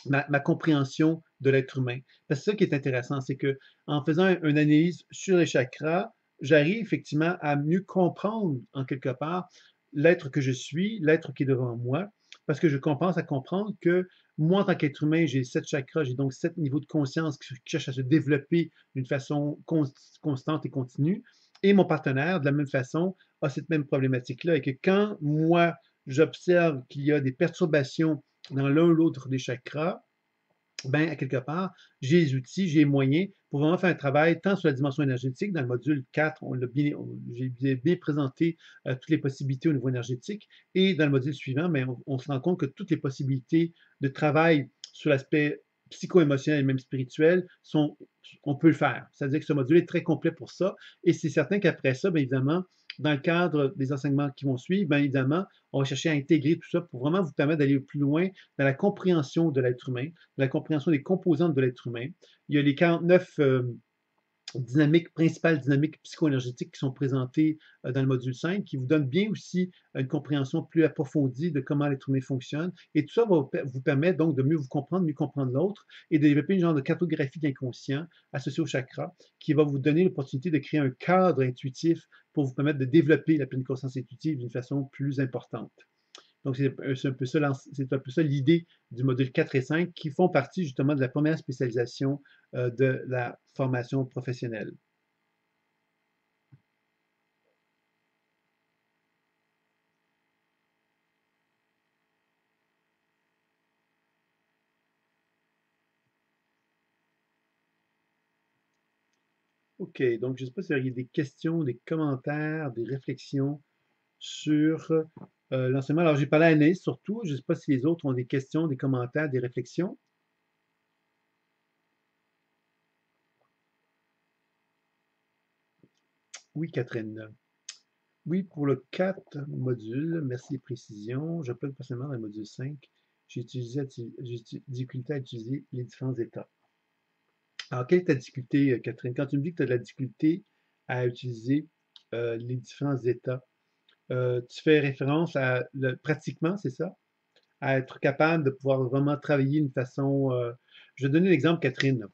ma compréhension de l'être humain. Parce que c'est ça qui est intéressant, c'est que en faisant une analyse sur les chakras, j'arrive effectivement à mieux comprendre, en quelque part, l'être que je suis, l'être qui est devant moi, parce que je commence à comprendre que Moi, en tant qu'être humain, j'ai 7 chakras, j'ai donc 7 niveaux de conscience qui cherchent à se développer d'une façon constante et continue. Et mon partenaire, de la même façon, a cette même problématique-là. Et que quand moi, j'observe qu'il y a des perturbations dans l'un ou l'autre des chakras, ben, à quelque part, j'ai les outils, j'ai les moyens pour vraiment faire un travail tant sur la dimension énergétique. Dans le module 4, j'ai bien présenté toutes les possibilités au niveau énergétique. Et dans le module suivant, ben, on se rend compte que toutes les possibilités de travail sur l'aspect psycho-émotionnel et même spirituel on peut le faire. C'est-à-dire que ce module est très complet pour ça. Et c'est certain qu'après ça, bien évidemment, dans le cadre des enseignements qui vont suivre, bien évidemment, on va chercher à intégrer tout ça pour vraiment vous permettre d'aller plus loin dans la compréhension de l'être humain, la compréhension des composantes de l'être humain. Il y a les 49 principales dynamiques psycho-énergétiques qui sont présentées dans le module 5, qui vous donnent bien aussi une compréhension plus approfondie de comment l'être humain fonctionne. Et tout ça va vous permettre donc de mieux vous comprendre, mieux comprendre l'autre et de développer une genre de cartographie d'inconscient associée au chakra qui va vous donner l'opportunité de créer un cadre intuitif pour vous permettre de développer la pleine conscience intuitive d'une façon plus importante. Donc, c'est un peu ça l'idée du module 4 et 5 qui font partie justement de la première spécialisation de la formation professionnelle. OK, donc je ne sais pas s'il y a des questions, des commentaires, des réflexions sur l'enseignement. Alors, j'ai parlé à Anaïs surtout. Je ne sais pas si les autres ont des questions, des commentaires, des réflexions. Oui, Catherine. Oui, pour le 4 module, merci des précisions. Je peux personnellement dans le module 5, j'ai difficulté à utiliser les différents états. Alors, quelle est ta difficulté, Catherine? Quand tu me dis que tu as de la difficulté à utiliser les différents états, tu fais référence à pratiquement, c'est ça? À être capable de pouvoir vraiment travailler d'une façon. Je vais donner l'exemple, Catherine.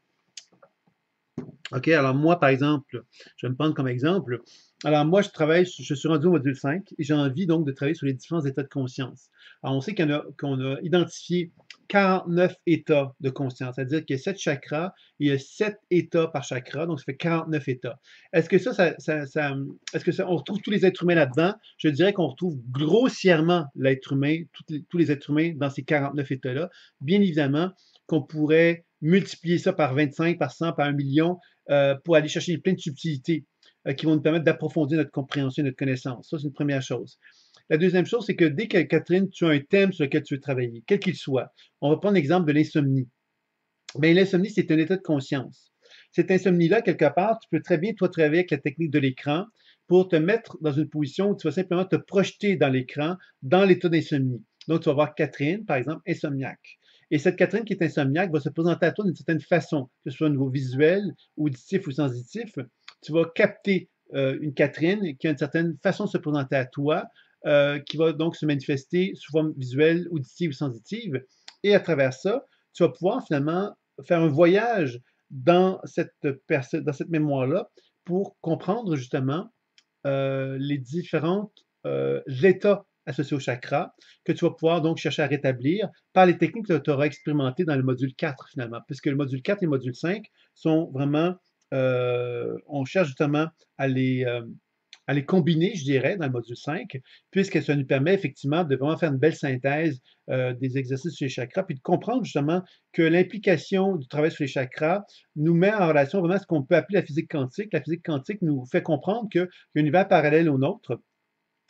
OK, alors moi, par exemple, je vais me prendre comme exemple. Alors moi, je suis rendu au module 5 et j'ai envie donc de travailler sur les différents états de conscience. Alors on sait qu'on a identifié 49 états de conscience, c'est-à-dire qu'il y a 7 chakras, il y a 7 états par chakra, donc ça fait 49 états. Est-ce que est-ce que on retrouve tous les êtres humains là-dedans? Je dirais qu'on retrouve grossièrement l'être humain, tous les êtres humains dans ces 49 états-là. Bien évidemment qu'on pourrait multiplier ça par 25, par 100, par 1 million, pour aller chercher plein de subtilités qui vont nous permettre d'approfondir notre compréhension et notre connaissance. Ça, c'est une première chose. La deuxième chose, c'est que dès que, Catherine, tu as un thème sur lequel tu veux travailler, quel qu'il soit, on va prendre l'exemple de l'insomnie. Bien, l'insomnie, c'est un état de conscience. Cette insomnie-là, quelque part, tu peux très bien, toi, travailler avec la technique de l'écran pour te mettre dans une position où tu vas simplement te projeter dans l'écran, dans l'état d'insomnie. Donc, tu vas voir Catherine, par exemple, insomniaque. Et cette Catherine qui est insomniaque va se présenter à toi d'une certaine façon, que ce soit au niveau visuel, auditif ou sensitif. Tu vas capter une Catherine qui a une certaine façon de se présenter à toi, qui va donc se manifester sous forme visuelle, auditive ou sensitive. Et à travers ça, tu vas pouvoir finalement faire un voyage dans cette mémoire-là pour comprendre justement les différents états associés au chakra que tu vas pouvoir donc chercher à rétablir par les techniques que tu auras expérimentées dans le module 4 finalement, puisque le module 4 et le module 5 sont vraiment, on cherche justement à à les combiner, je dirais, dans le module 5, puisque ça nous permet effectivement de vraiment faire une belle synthèse des exercices sur les chakras, puis de comprendre justement que l'implication du travail sur les chakras nous met en relation vraiment à ce qu'on peut appeler la physique quantique. La physique quantique nous fait comprendre qu'il y a un univers parallèle au nôtre.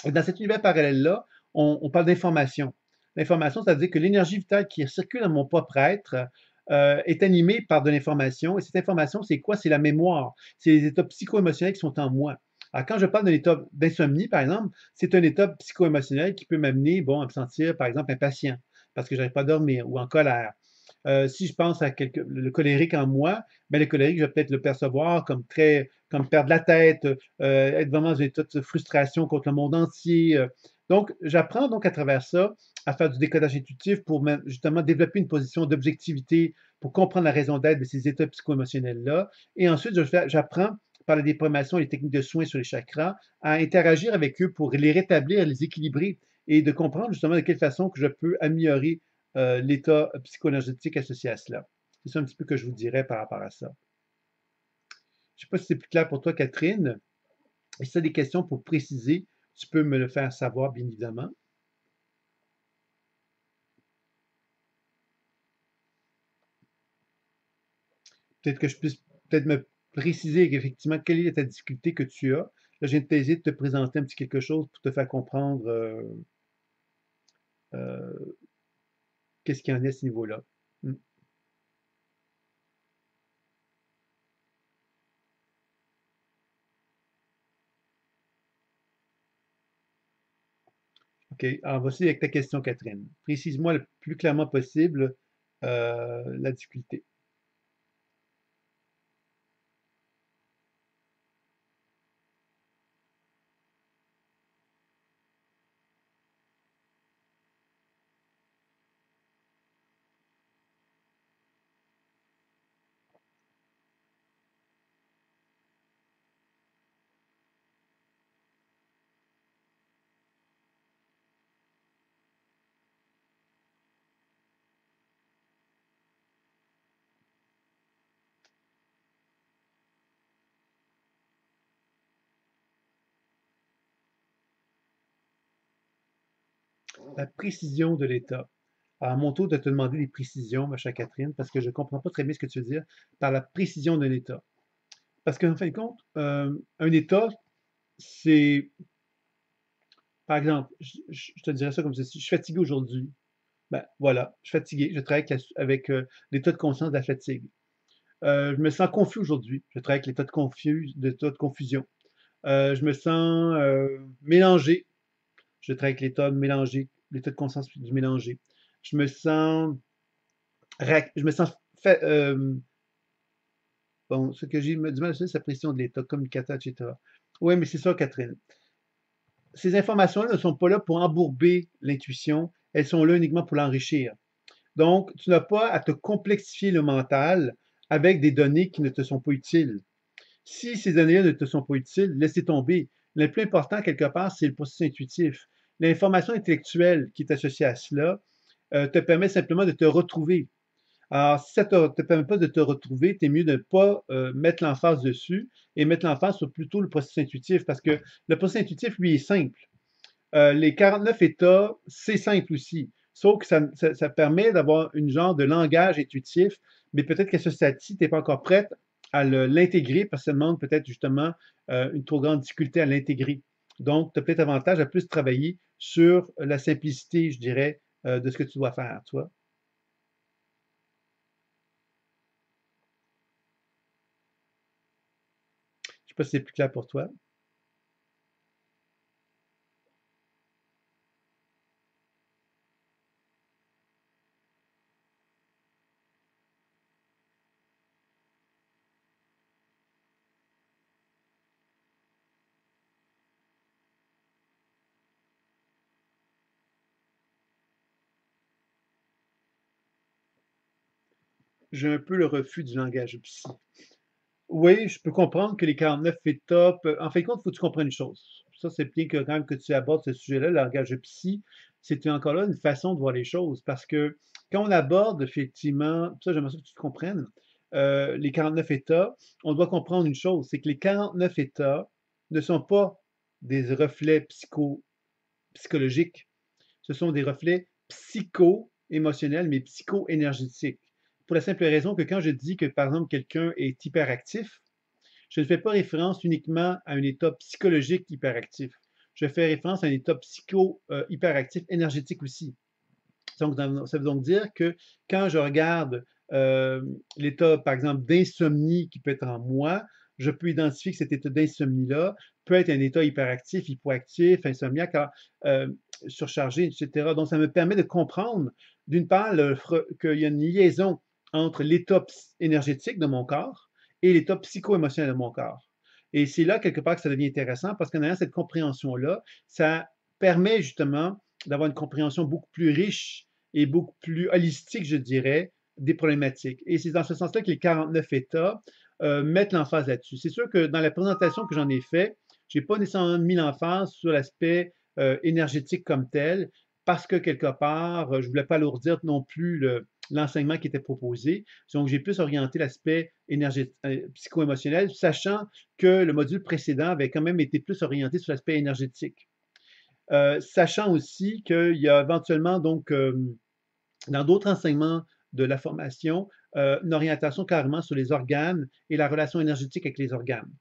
Et dans cet univers parallèle-là, on parle d'information. L'information, c'est-à-dire que l'énergie vitale qui circule dans mon propre être est animée par de l'information. Et cette information, c'est quoi? C'est la mémoire. C'est les états psycho-émotionnels qui sont en moi. Alors, quand je parle d'un état d'insomnie, par exemple, c'est un état psycho-émotionnel qui peut m'amener, bon, à me sentir, par exemple, impatient parce que je n'arrive pas à dormir ou en colère. Si je pense à le colérique en moi, ben le colérique, je vais peut-être le percevoir comme perdre la tête, être vraiment dans un état de frustration contre le monde entier. Donc, j'apprends donc à travers ça à faire du décodage intuitif pour justement développer une position d'objectivité pour comprendre la raison d'être de ces états psycho-émotionnels-là. Et ensuite, j'apprends par la déprogrammation et les techniques de soins sur les chakras, à interagir avec eux pour les rétablir, les équilibrer et de comprendre justement de quelle façon que je peux améliorer l'état psycho-énergétique associé à cela. C'est ça un petit peu que je vous dirais par rapport à ça. Je ne sais pas si c'est plus clair pour toi, Catherine. Et si tu as des questions pour préciser, tu peux me le faire savoir, bien évidemment. Peut-être que je puisse peut-être me préciser effectivement quelle est ta difficulté que tu as. Là, je viens de t'essayer de te présenter un petit quelque chose pour te faire comprendre euh, qu'est-ce qu'il y en est à ce niveau-là. Hmm. OK. Alors, voici avec ta question, Catherine. Précise-moi le plus clairement possible la difficulté. La précision de l'état. Alors, à mon tour de te demander des précisions, ma chère Catherine, parce que je ne comprends pas très bien ce que tu veux dire par la précision de l'état. Parce qu'en fin de compte, un état, c'est, par exemple, je te dirais ça comme ceci, je suis fatigué aujourd'hui. Ben voilà, je suis fatigué, je travaille avec l'état de conscience de la fatigue. Je me sens confus aujourd'hui, je travaille avec l'état de confusion. Je me sens mélangé, je travaille avec l'état de mélangé, l'état de conscience du mélangé. Je me sens, je me sens fait, bon, ce que j'ai du mal, c'est la pression de l'état, communicateur, etc. Oui, mais c'est ça, Catherine. Ces informations-là ne sont pas là pour embourber l'intuition, elles sont là uniquement pour l'enrichir. Donc, tu n'as pas à te complexifier le mental avec des données qui ne te sont pas utiles. Si ces données-là ne te sont pas utiles, laissez tomber. Le plus important, quelque part, c'est le processus intuitif. L'information intellectuelle qui est associée à cela te permet simplement de te retrouver. Alors, si ça ne te permet pas de te retrouver, c'est mieux de ne pas mettre l'emphase dessus et mettre l'emphase sur plutôt le processus intuitif parce que le processus intuitif, lui, est simple. Les 49 États, c'est simple aussi. Sauf que ça permet d'avoir une genre de langage intuitif, mais peut-être qu'à ce stade-ci, tu n'es pas encore prête à l'intégrer parce que ça demande peut-être justement une trop grande difficulté à l'intégrer. Donc, tu as peut-être avantage à plus travailler sur la simplicité, je dirais, de ce que tu dois faire, tu vois. Je ne sais pas si c'est plus clair pour toi. J'ai un peu le refus du langage psy. Oui, je peux comprendre que les 49 États, en fin de compte, il faut que tu comprennes une chose. Ça, c'est bien que quand même que tu abordes ce sujet-là, le langage psy, c'est encore là une façon de voir les choses. Parce que quand on aborde effectivement, ça, j'aimerais ça que tu comprennes, les 49 États, on doit comprendre une chose, c'est que les 49 États ne sont pas des reflets psychologiques. Ce sont des reflets psycho-émotionnels, mais psycho-énergétiques. Pour la simple raison que quand je dis que, par exemple, quelqu'un est hyperactif, je ne fais pas référence uniquement à un état psychologique hyperactif. Je fais référence à un état psycho-hyperactif énergétique aussi. Donc, ça veut donc dire que quand je regarde l'état, par exemple, d'insomnie qui peut être en moi, je peux identifier que cet état d'insomnie-là peut être un état hyperactif, hypoactif, insomniaque, euh, surchargé, etc. Donc, ça me permet de comprendre, d'une part, qu'il y a une liaison entre l'état énergétique de mon corps et l'état psycho-émotionnel de mon corps. Et c'est là, quelque part, que ça devient intéressant parce qu'en ayant cette compréhension-là, ça permet justement d'avoir une compréhension beaucoup plus riche et beaucoup plus holistique, je dirais, des problématiques. Et c'est dans ce sens-là que les 49 États mettent l'emphase là-dessus. C'est sûr que dans la présentation que j'en ai fait, je n'ai pas nécessairement mis l'emphase sur l'aspect énergétique comme tel, parce que quelque part, je ne voulais pas alourdir non plus l'enseignement qui était proposé. Donc, j'ai plus orienté l'aspect psycho-émotionnel, sachant que le module précédent avait quand même été plus orienté sur l'aspect énergétique. Sachant aussi qu'il y a éventuellement, donc, dans d'autres enseignements de la formation, une orientation carrément sur les organes et la relation énergétique avec les organes.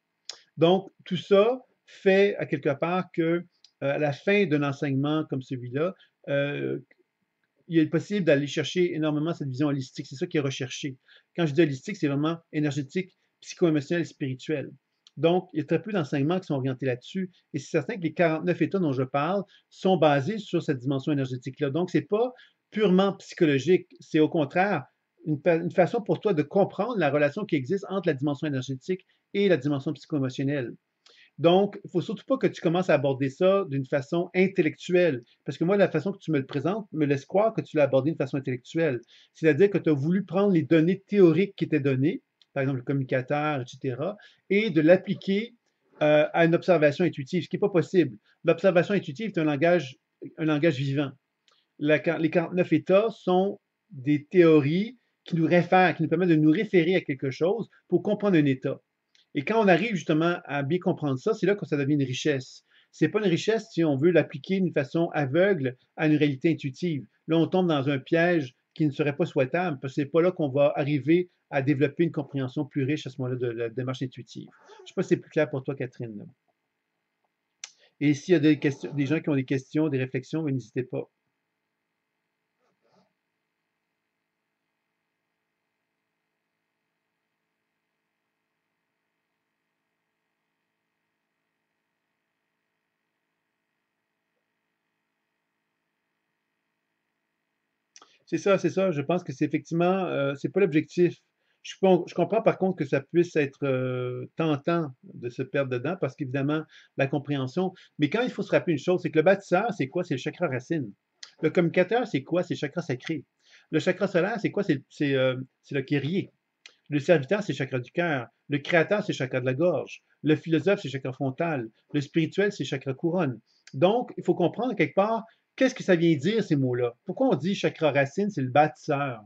Donc, tout ça fait à quelque part que à la fin d'un enseignement comme celui-là, il est possible d'aller chercher énormément cette vision holistique. C'est ça qui est recherché. Quand je dis holistique, c'est vraiment énergétique, psycho-émotionnel et spirituel. Donc, il y a très peu d'enseignements qui sont orientés là-dessus. Et c'est certain que les 49 états dont je parle sont basés sur cette dimension énergétique-là. Donc, ce n'est pas purement psychologique. C'est au contraire une façon pour toi de comprendre la relation qui existe entre la dimension énergétique et la dimension psycho-émotionnelle. Donc, il ne faut surtout pas que tu commences à aborder ça d'une façon intellectuelle, parce que moi, la façon que tu me le présentes me laisse croire que tu l'as abordé d'une façon intellectuelle. C'est-à-dire que tu as voulu prendre les données théoriques qui étaient données, par exemple le communicateur, etc., et de l'appliquer à une observation intuitive, ce qui n'est pas possible. L'observation intuitive est un langage vivant. Les 49 états sont des théories qui nous réfèrent, qui nous permettent de nous référer à quelque chose pour comprendre un état. Et quand on arrive justement à bien comprendre ça, c'est là que ça devient une richesse. C'est pas une richesse si on veut l'appliquer d'une façon aveugle à une réalité intuitive. Là, on tombe dans un piège qui ne serait pas souhaitable, parce que c'est pas là qu'on va arriver à développer une compréhension plus riche à ce moment-là de la démarche intuitive. Je ne sais pas si c'est plus clair pour toi, Catherine. Et s'il y a des gens qui ont des questions, des réflexions, n'hésitez pas. C'est ça, c'est ça. Je pense que c'est effectivement, c'est pas l'objectif. Je comprends par contre que ça puisse être tentant de se perdre dedans parce qu'évidemment, la compréhension. Mais quand il faut se rappeler une chose, c'est que le bâtisseur, c'est quoi? C'est le chakra racine. Le communicateur, c'est quoi? C'est le chakra sacré. Le chakra solaire, c'est quoi? C'est le guerrier. Le serviteur, c'est le chakra du cœur. Le créateur, c'est le chakra de la gorge. Le philosophe, c'est le chakra frontal. Le spirituel, c'est le chakra couronne. Donc, il faut comprendre quelque part qu'est-ce que ça vient dire, ces mots-là. Pourquoi on dit chakra racine, c'est le bâtisseur?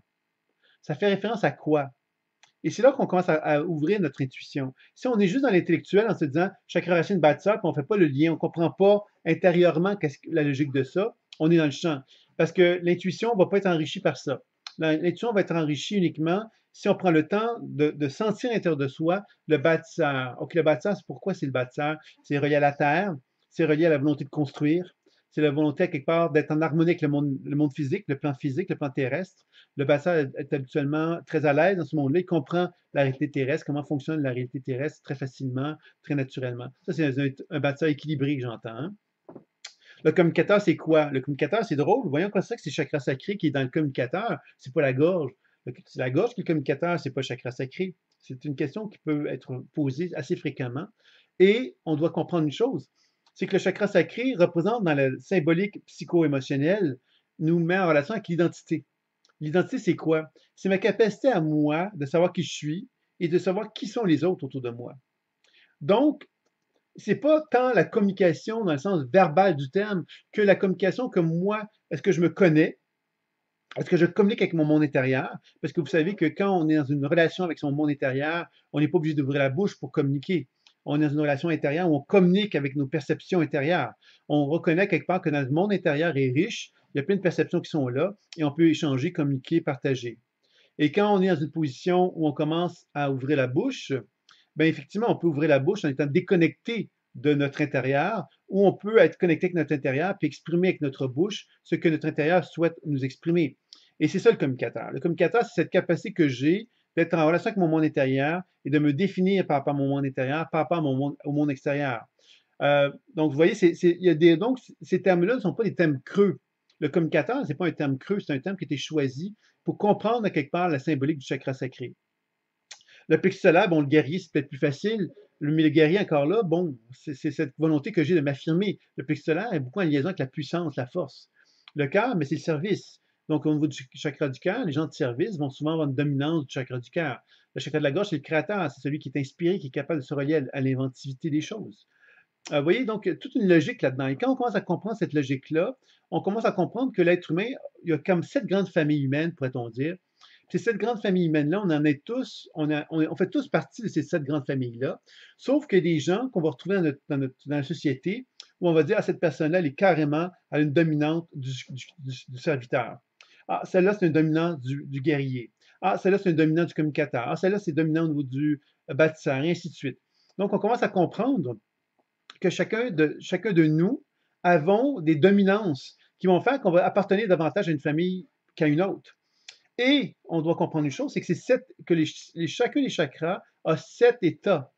Ça fait référence à quoi? Et c'est là qu'on commence à ouvrir notre intuition. Si on est juste dans l'intellectuel en se disant chakra racine bâtisseur, puis on ne fait pas le lien, on ne comprend pas intérieurement la logique de ça, on est dans le champ. Parce que l'intuition ne va pas être enrichie par ça. L'intuition va être enrichie uniquement si on prend le temps de sentir à l'intérieur de soi le bâtisseur. Donc, le bâtisseur, c'est pourquoi c'est le bâtisseur? C'est relié à la terre, c'est relié à la volonté de construire, c'est la volonté, à quelque part, d'être en harmonie avec le monde physique, le plan terrestre. Le bâtisseur est habituellement très à l'aise dans ce monde-là. Il comprend la réalité terrestre, comment fonctionne la réalité terrestre très facilement, très naturellement. Ça, c'est un bâtisseur équilibré que j'entends. Hein? Le communicateur, c'est quoi? Le communicateur, c'est drôle. Voyons comme ça que c'est le chakra sacré qui est dans le communicateur. C'est pas la gorge. C'est la gorge qui est le communicateur, c'est pas le chakra sacré. C'est une question qui peut être posée assez fréquemment. Et on doit comprendre une chose, c'est que le chakra sacré représente dans la symbolique psycho-émotionnelle, nous met en relation avec l'identité. L'identité, c'est quoi? C'est ma capacité à moi de savoir qui je suis et de savoir qui sont les autres autour de moi. Donc, c'est pas tant la communication dans le sens verbal du terme que la communication que moi, est-ce que je me connais? Est-ce que je communique avec mon monde intérieur? Parce que vous savez que quand on est dans une relation avec son monde intérieur, on n'est pas obligé d'ouvrir la bouche pour communiquer. On est dans une relation intérieure où on communique avec nos perceptions intérieures. On reconnaît quelque part que notre monde intérieur est riche, il y a plein de perceptions qui sont là, et on peut échanger, communiquer, partager. Et quand on est dans une position où on commence à ouvrir la bouche, bien effectivement, on peut ouvrir la bouche en étant déconnecté de notre intérieur, ou on peut être connecté avec notre intérieur puis exprimer avec notre bouche ce que notre intérieur souhaite nous exprimer. Et c'est ça le communicateur. Le communicateur, c'est cette capacité que j'ai d'être en relation avec mon monde intérieur et de me définir par rapport à mon monde intérieur, par rapport au monde extérieur. Donc, vous voyez, donc, ces termes-là ne sont pas des termes creux. Le communicateur, ce n'est pas un terme creux, c'est un terme qui a été choisi pour comprendre à quelque part la symbolique du chakra sacré. Le plexus solaire, bon, le guerrier, c'est peut-être plus facile, mais le guerrier, encore là, bon, c'est cette volonté que j'ai de m'affirmer. Le plexus solaire est beaucoup en liaison avec la puissance, la force. Le cœur, mais c'est le service. Donc, au niveau du chakra du cœur, les gens de service vont souvent avoir une dominance du chakra du cœur. Le chakra de la gorge, c'est le créateur, c'est celui qui est inspiré, qui est capable de se relier à l'inventivité des choses. Vous voyez, donc, toute une logique là-dedans. Et quand on commence à comprendre cette logique-là, on commence à comprendre que l'être humain, il y a comme 7 grandes familles humaines, pourrait-on dire. Puis ces 7 grandes familles humaines-là, on en est tous, on fait tous partie de ces 7 grandes familles-là, sauf que des gens qu'on va retrouver dans la société, où on va dire, ah, cette personne-là, elle est carrément à une dominante du serviteur. Ah, celle-là, c'est une dominante du guerrier. Ah, celle-là, c'est une dominante du communicateur. Ah, celle-là, c'est dominant au niveau du bâtisseur, et ainsi de suite. Donc, on commence à comprendre que chacun de nous avons des dominances qui vont faire qu'on va appartenir davantage à une famille qu'à une autre. Et on doit comprendre une chose, c'est que chacun des chakras a 7 états.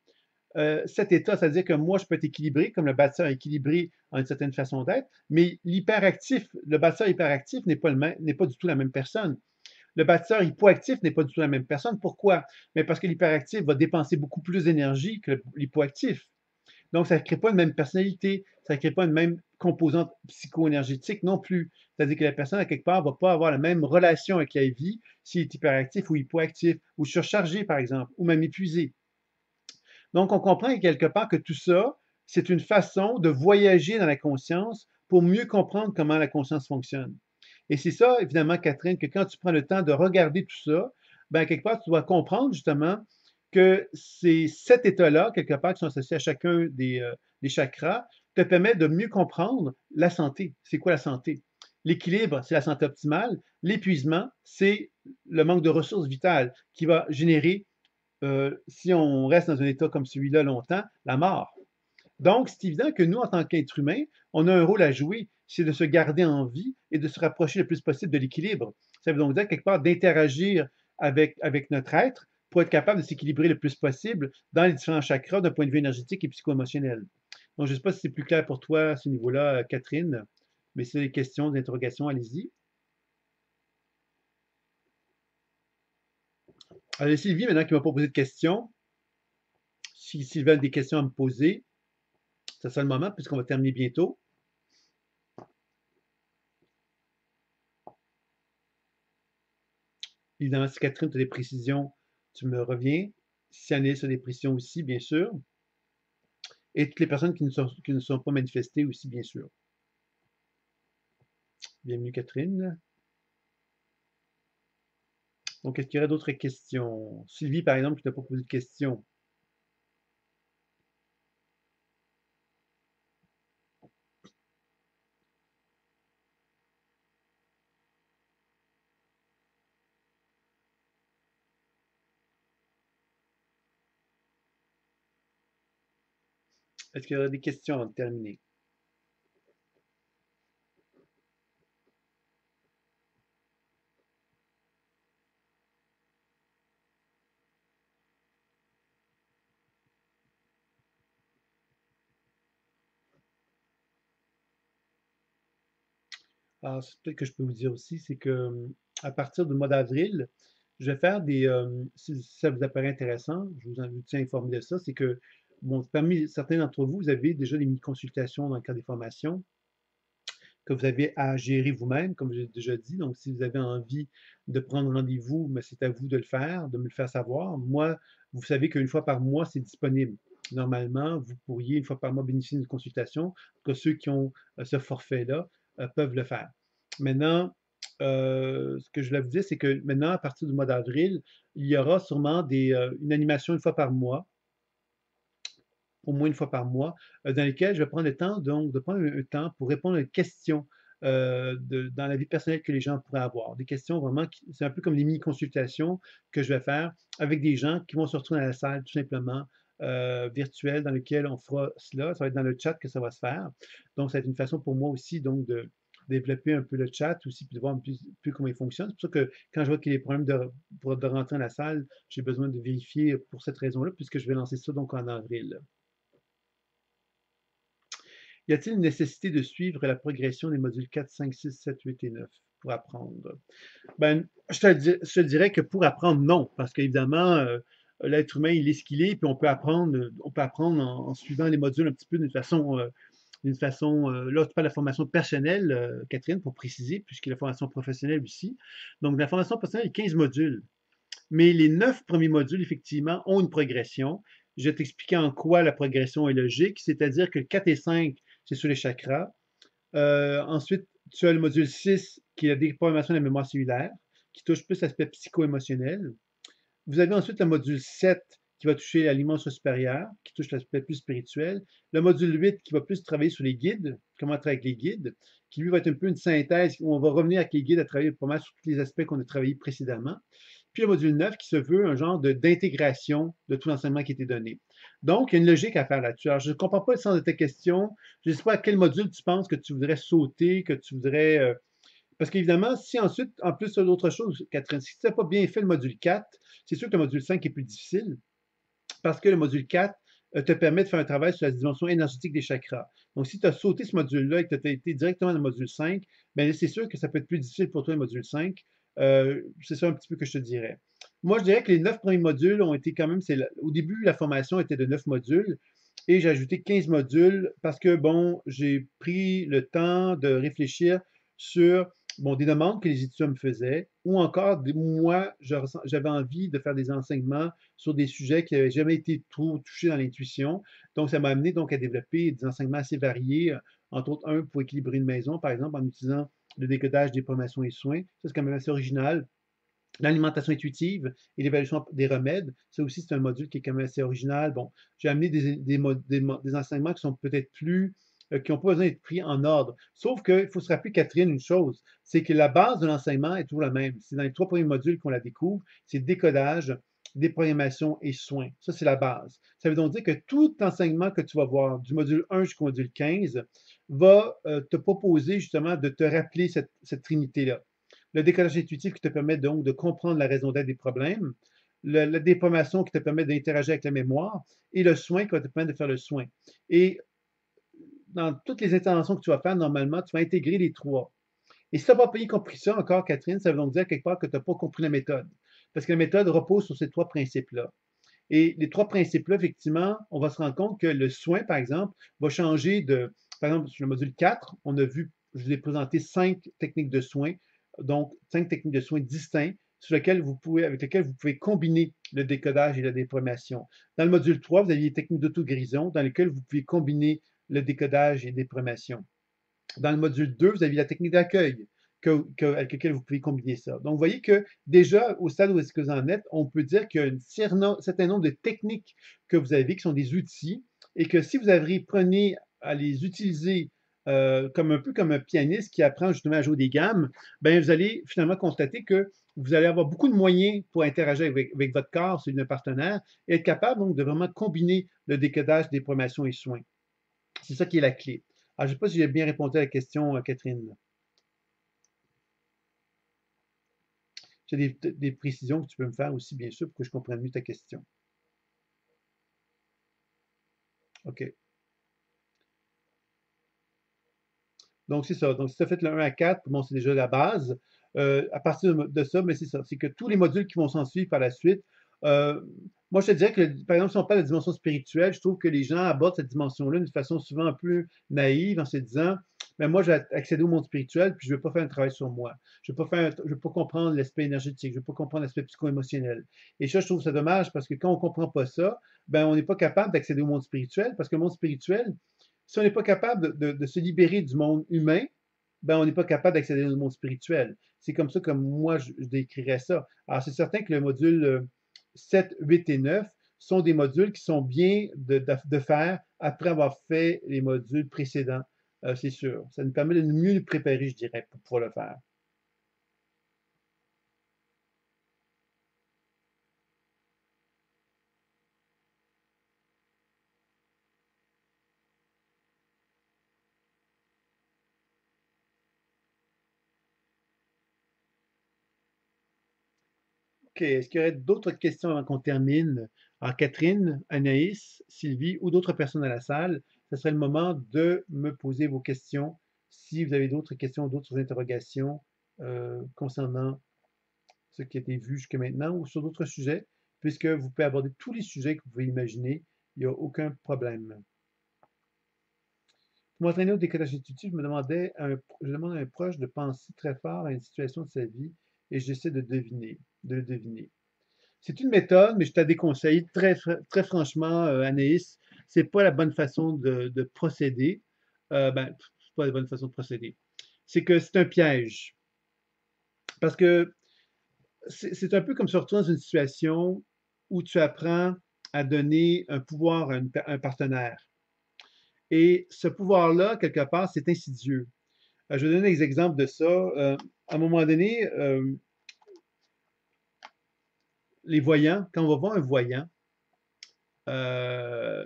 7 états, c'est-à-dire que moi, je peux être équilibré, comme le bâtisseur est équilibré en une certaine façon d'être, mais le bâtisseur hyperactif n'est pas du tout la même personne. Le bâtisseur hypoactif n'est pas du tout la même personne. Pourquoi? Mais parce que l'hyperactif va dépenser beaucoup plus d'énergie que l'hypoactif. Donc, ça ne crée pas une même personnalité, ça ne crée pas une même composante psycho-énergétique non plus. C'est-à-dire que la personne, à quelque part, ne va pas avoir la même relation avec la vie s'il est hyperactif ou hypoactif, ou surchargé, par exemple, ou même épuisé. Donc, on comprend quelque part que tout ça, c'est une façon de voyager dans la conscience pour mieux comprendre comment la conscience fonctionne. Et c'est ça, évidemment, Catherine, que quand tu prends le temps de regarder tout ça, ben, quelque part, tu dois comprendre justement que ces 7 états-là, quelque part, qui sont associés à chacun des chakras, te permettent de mieux comprendre la santé. C'est quoi la santé? L'équilibre, c'est la santé optimale. L'épuisement, c'est le manque de ressources vitales qui va générer, si on reste dans un état comme celui-là longtemps, la mort. Donc, c'est évident que nous, en tant qu'être humain, on a un rôle à jouer, c'est de se garder en vie et de se rapprocher le plus possible de l'équilibre. Ça veut donc dire, quelque part, d'interagir avec notre être pour être capable de s'équilibrer le plus possible dans les différents chakras d'un point de vue énergétique et psycho-émotionnel. Donc, je ne sais pas si c'est plus clair pour toi à ce niveau-là, Catherine, mais si vous avez des questions, des interrogations, allez-y. Alors, Sylvie, maintenant qui m'a pas posé de questions, s'ils veulent des questions à me poser, c'est ça le moment, puisqu'on va terminer bientôt. Évidemment, si Catherine, tu as des précisions, tu me reviens. Si Annelise a des précisions aussi, bien sûr. Et toutes les personnes qui ne sont pas manifestées aussi, bien sûr. Bienvenue, Catherine. Donc, est-ce qu'il y aurait d'autres questions? Sylvie, par exemple, qui n'a pas posé de questions. Est-ce qu'il y aurait des questions avant de terminer? Alors, peut-être que je peux vous dire aussi, c'est que à partir du mois d'avril, je vais faire si ça vous apparaît intéressant, je vous tiens informé de ça, c'est que, bon, parmi certains d'entre vous, vous avez déjà des mini-consultations dans le cadre des formations que vous avez à gérer vous-même, comme j'ai déjà dit. Donc, si vous avez envie de prendre rendez-vous, mais c'est à vous de le faire, de me le faire savoir. Moi, vous savez qu'une fois par mois, c'est disponible. Normalement, vous pourriez, une fois par mois, bénéficier d'une consultation, que ceux qui ont ce forfait-là peuvent le faire. Maintenant, ce que je voulais vous dire, c'est que maintenant, à partir du mois d'avril, il y aura sûrement une animation une fois par mois, au moins une fois par mois, dans lesquels je vais prendre le temps, donc, de prendre un temps pour répondre à des questions dans la vie personnelle que les gens pourraient avoir. Des questions vraiment, c'est un peu comme des mini-consultations que je vais faire avec des gens qui vont se retrouver dans la salle, tout simplement, virtuelle, dans laquelle on fera cela. Ça va être dans le chat que ça va se faire. Donc, ça va être une façon pour moi aussi, donc, de développer un peu le chat aussi, puis de voir un peu comment il fonctionne. C'est pour ça que quand je vois qu'il y a des problèmes de rentrer dans la salle, j'ai besoin de vérifier pour cette raison-là, puisque je vais lancer ça donc en avril. Y a-t-il une nécessité de suivre la progression des modules 4, 5, 6, 7, 8 et 9 pour apprendre? Ben, je te dirais que pour apprendre, non, parce qu'évidemment, l'être humain, il est ce qu'il est, puis on peut apprendre en suivant les modules un petit peu là, tu parles de la formation personnelle, Catherine, pour préciser, puisqu'il y a la formation professionnelle aussi. Donc, la formation personnelle, il y a 15 modules. Mais les 9 premiers modules, effectivement, ont une progression. Je vais t'expliquer en quoi la progression est logique, c'est-à-dire que 4 et 5, c'est sur les chakras. Ensuite, Tu as le module 6, qui est la déprogrammation de la mémoire cellulaire, qui touche plus l'aspect psycho-émotionnel. Vous avez ensuite le module 7, qui va toucher la dimension supérieure, qui touche l'aspect plus spirituel. Le module 8, qui va plus travailler sur les guides, comment travailler avec les guides, qui lui va être un peu une synthèse, où on va revenir avec les guides à travailler pas mal sur tous les aspects qu'on a travaillé précédemment. Puis le module 9 qui se veut un genre d'intégration de tout l'enseignement qui a été donné. Donc, il y a une logique à faire là-dessus. Alors, je ne comprends pas le sens de ta question. Je ne sais pas à quel module tu penses que tu voudrais sauter, que tu voudrais... parce qu'évidemment, si ensuite, en plus, tu as d'autres choses, Catherine, si tu n'as pas bien fait le module 4, c'est sûr que le module 5 est plus difficile parce que le module 4 te permet de faire un travail sur la dimension énergétique des chakras. Donc, si tu as sauté ce module-là et que tu as été directement dans le module 5, bien, c'est sûr que ça peut être plus difficile pour toi le module 5. C'est ça un petit peu que je te dirais. Moi, je dirais que les 9 premiers modules ont été quand même, au début, la formation était de 9 modules et j'ai ajouté 15 modules parce que, bon, j'ai pris le temps de réfléchir sur bon, des demandes que les étudiants me faisaient, ou encore, moi, j'avais envie de faire des enseignements sur des sujets qui n'avaient jamais été trop touchés dans l'intuition. Donc, ça m'a amené donc à développer des enseignements assez variés, entre autres un pour équilibrer une maison, par exemple, en utilisant le décodage des programmations et soins. Ça, c'est quand même assez original. L'alimentation intuitive et l'évaluation des remèdes, ça aussi, c'est un module qui est quand même assez original. Bon, j'ai amené des enseignements qui sont peut-être plus, qui n'ont pas besoin d'être pris en ordre. Sauf qu'il faut se rappeler, Catherine, une chose, c'est que la base de l'enseignement est toujours la même. C'est dans les 3 premiers modules qu'on la découvre, c'est décodage, déprogrammation et soins. Ça, c'est la base. Ça veut donc dire que tout enseignement que tu vas voir, du module 1 jusqu'au module 15, va te proposer justement de te rappeler cette trinité-là. Le décodage intuitif qui te permet donc de comprendre la raison d'être des problèmes, la déprogrammation qui te permet d'interagir avec la mémoire et le soin qui va te permettre de faire le soin. Et dans toutes les interventions que tu vas faire, normalement, tu vas intégrer les 3. Et si tu n'as pas bien compris ça encore, Catherine, ça veut donc dire quelque part que tu n'as pas compris la méthode. Parce que la méthode repose sur ces 3 principes-là. Et les 3 principes-là, effectivement, on va se rendre compte que le soin, par exemple, va changer de, par exemple, sur le module 4, on a vu, je vous ai présenté 5 techniques de soins, donc 5 techniques de soins distincts avec lesquelles vous pouvez combiner le décodage et la déprogrammation. Dans le module 3, vous aviez les techniques d'auto-guérison dans lesquelles vous pouvez combiner le décodage et la déprogrammation. Dans le module 2, vous aviez la technique d'accueil avec laquelle vous pouvez combiner ça. Donc, vous voyez que déjà, au stade où est-ce que vous en êtes, on peut dire qu'il y a un certain nombre de techniques que vous avez, qui sont des outils, et que si vous apprenez à les utiliser comme un peu comme un pianiste qui apprend justement à jouer des gammes, bien, vous allez finalement constater que vous allez avoir beaucoup de moyens pour interagir avec votre corps, celui d'un partenaire, et être capable donc de vraiment combiner le décodage des programmations et soins. C'est ça qui est la clé. Alors, je ne sais pas si j'ai bien répondu à la question, Catherine. J'ai des précisions que tu peux me faire aussi, bien sûr, pour que je comprenne mieux ta question. OK. Donc, c'est ça. Donc, si tu as fait le 1 à 4, bon, c'est déjà la base. À partir de ça, mais c'est ça. C'est que tous les modules qui vont s'en suivre par la suite, moi, je te dirais que, par exemple, si on parle de la dimension spirituelle, je trouve que les gens abordent cette dimension-là d'une façon souvent un peu naïve en se disant, mais moi, j'ai accédé au monde spirituel, puis je ne veux pas faire un travail sur moi. Je ne veux pas comprendre l'aspect énergétique, je ne veux pas comprendre l'aspect psycho-émotionnel. Et ça, je trouve ça dommage parce que quand on ne comprend pas ça, ben, on n'est pas capable d'accéder au monde spirituel parce que le monde spirituel, si on n'est pas capable de se libérer du monde humain, ben, on n'est pas capable d'accéder au monde spirituel. C'est comme ça que moi, je décrirais ça. Alors, c'est certain que le module 7, 8 et 9 sont des modules qui sont bien de faire après avoir fait les modules précédents, c'est sûr. Ça nous permet de mieux nous préparer, je dirais, pour pouvoir le faire. OK. Est-ce qu'il y aurait d'autres questions avant qu'on termine? Alors, Catherine, Anaïs, Sylvie ou d'autres personnes à la salle, ce serait le moment de me poser vos questions. Si vous avez d'autres questions, d'autres interrogations concernant ce qui a été vu jusqu'à maintenant ou sur d'autres sujets, puisque vous pouvez aborder tous les sujets que vous pouvez imaginer, il n'y a aucun problème. Pour m'entraîner au décodage intuitif, je demande à un proche de penser très fort à une situation de sa vie et j'essaie de le deviner. C'est une méthode, mais je te la déconseille. Très franchement, Anaïs, c'est pas la bonne façon de procéder. C'est pas la bonne façon de procéder. c'est que c'est un piège. Parce que c'est un peu comme se retrouver dans une situation où tu apprends à donner un pouvoir à un partenaire. Et ce pouvoir-là, quelque part, c'est insidieux. Je vais donner des exemples de ça. À un moment donné, les voyants, quand on va voir un voyant, euh,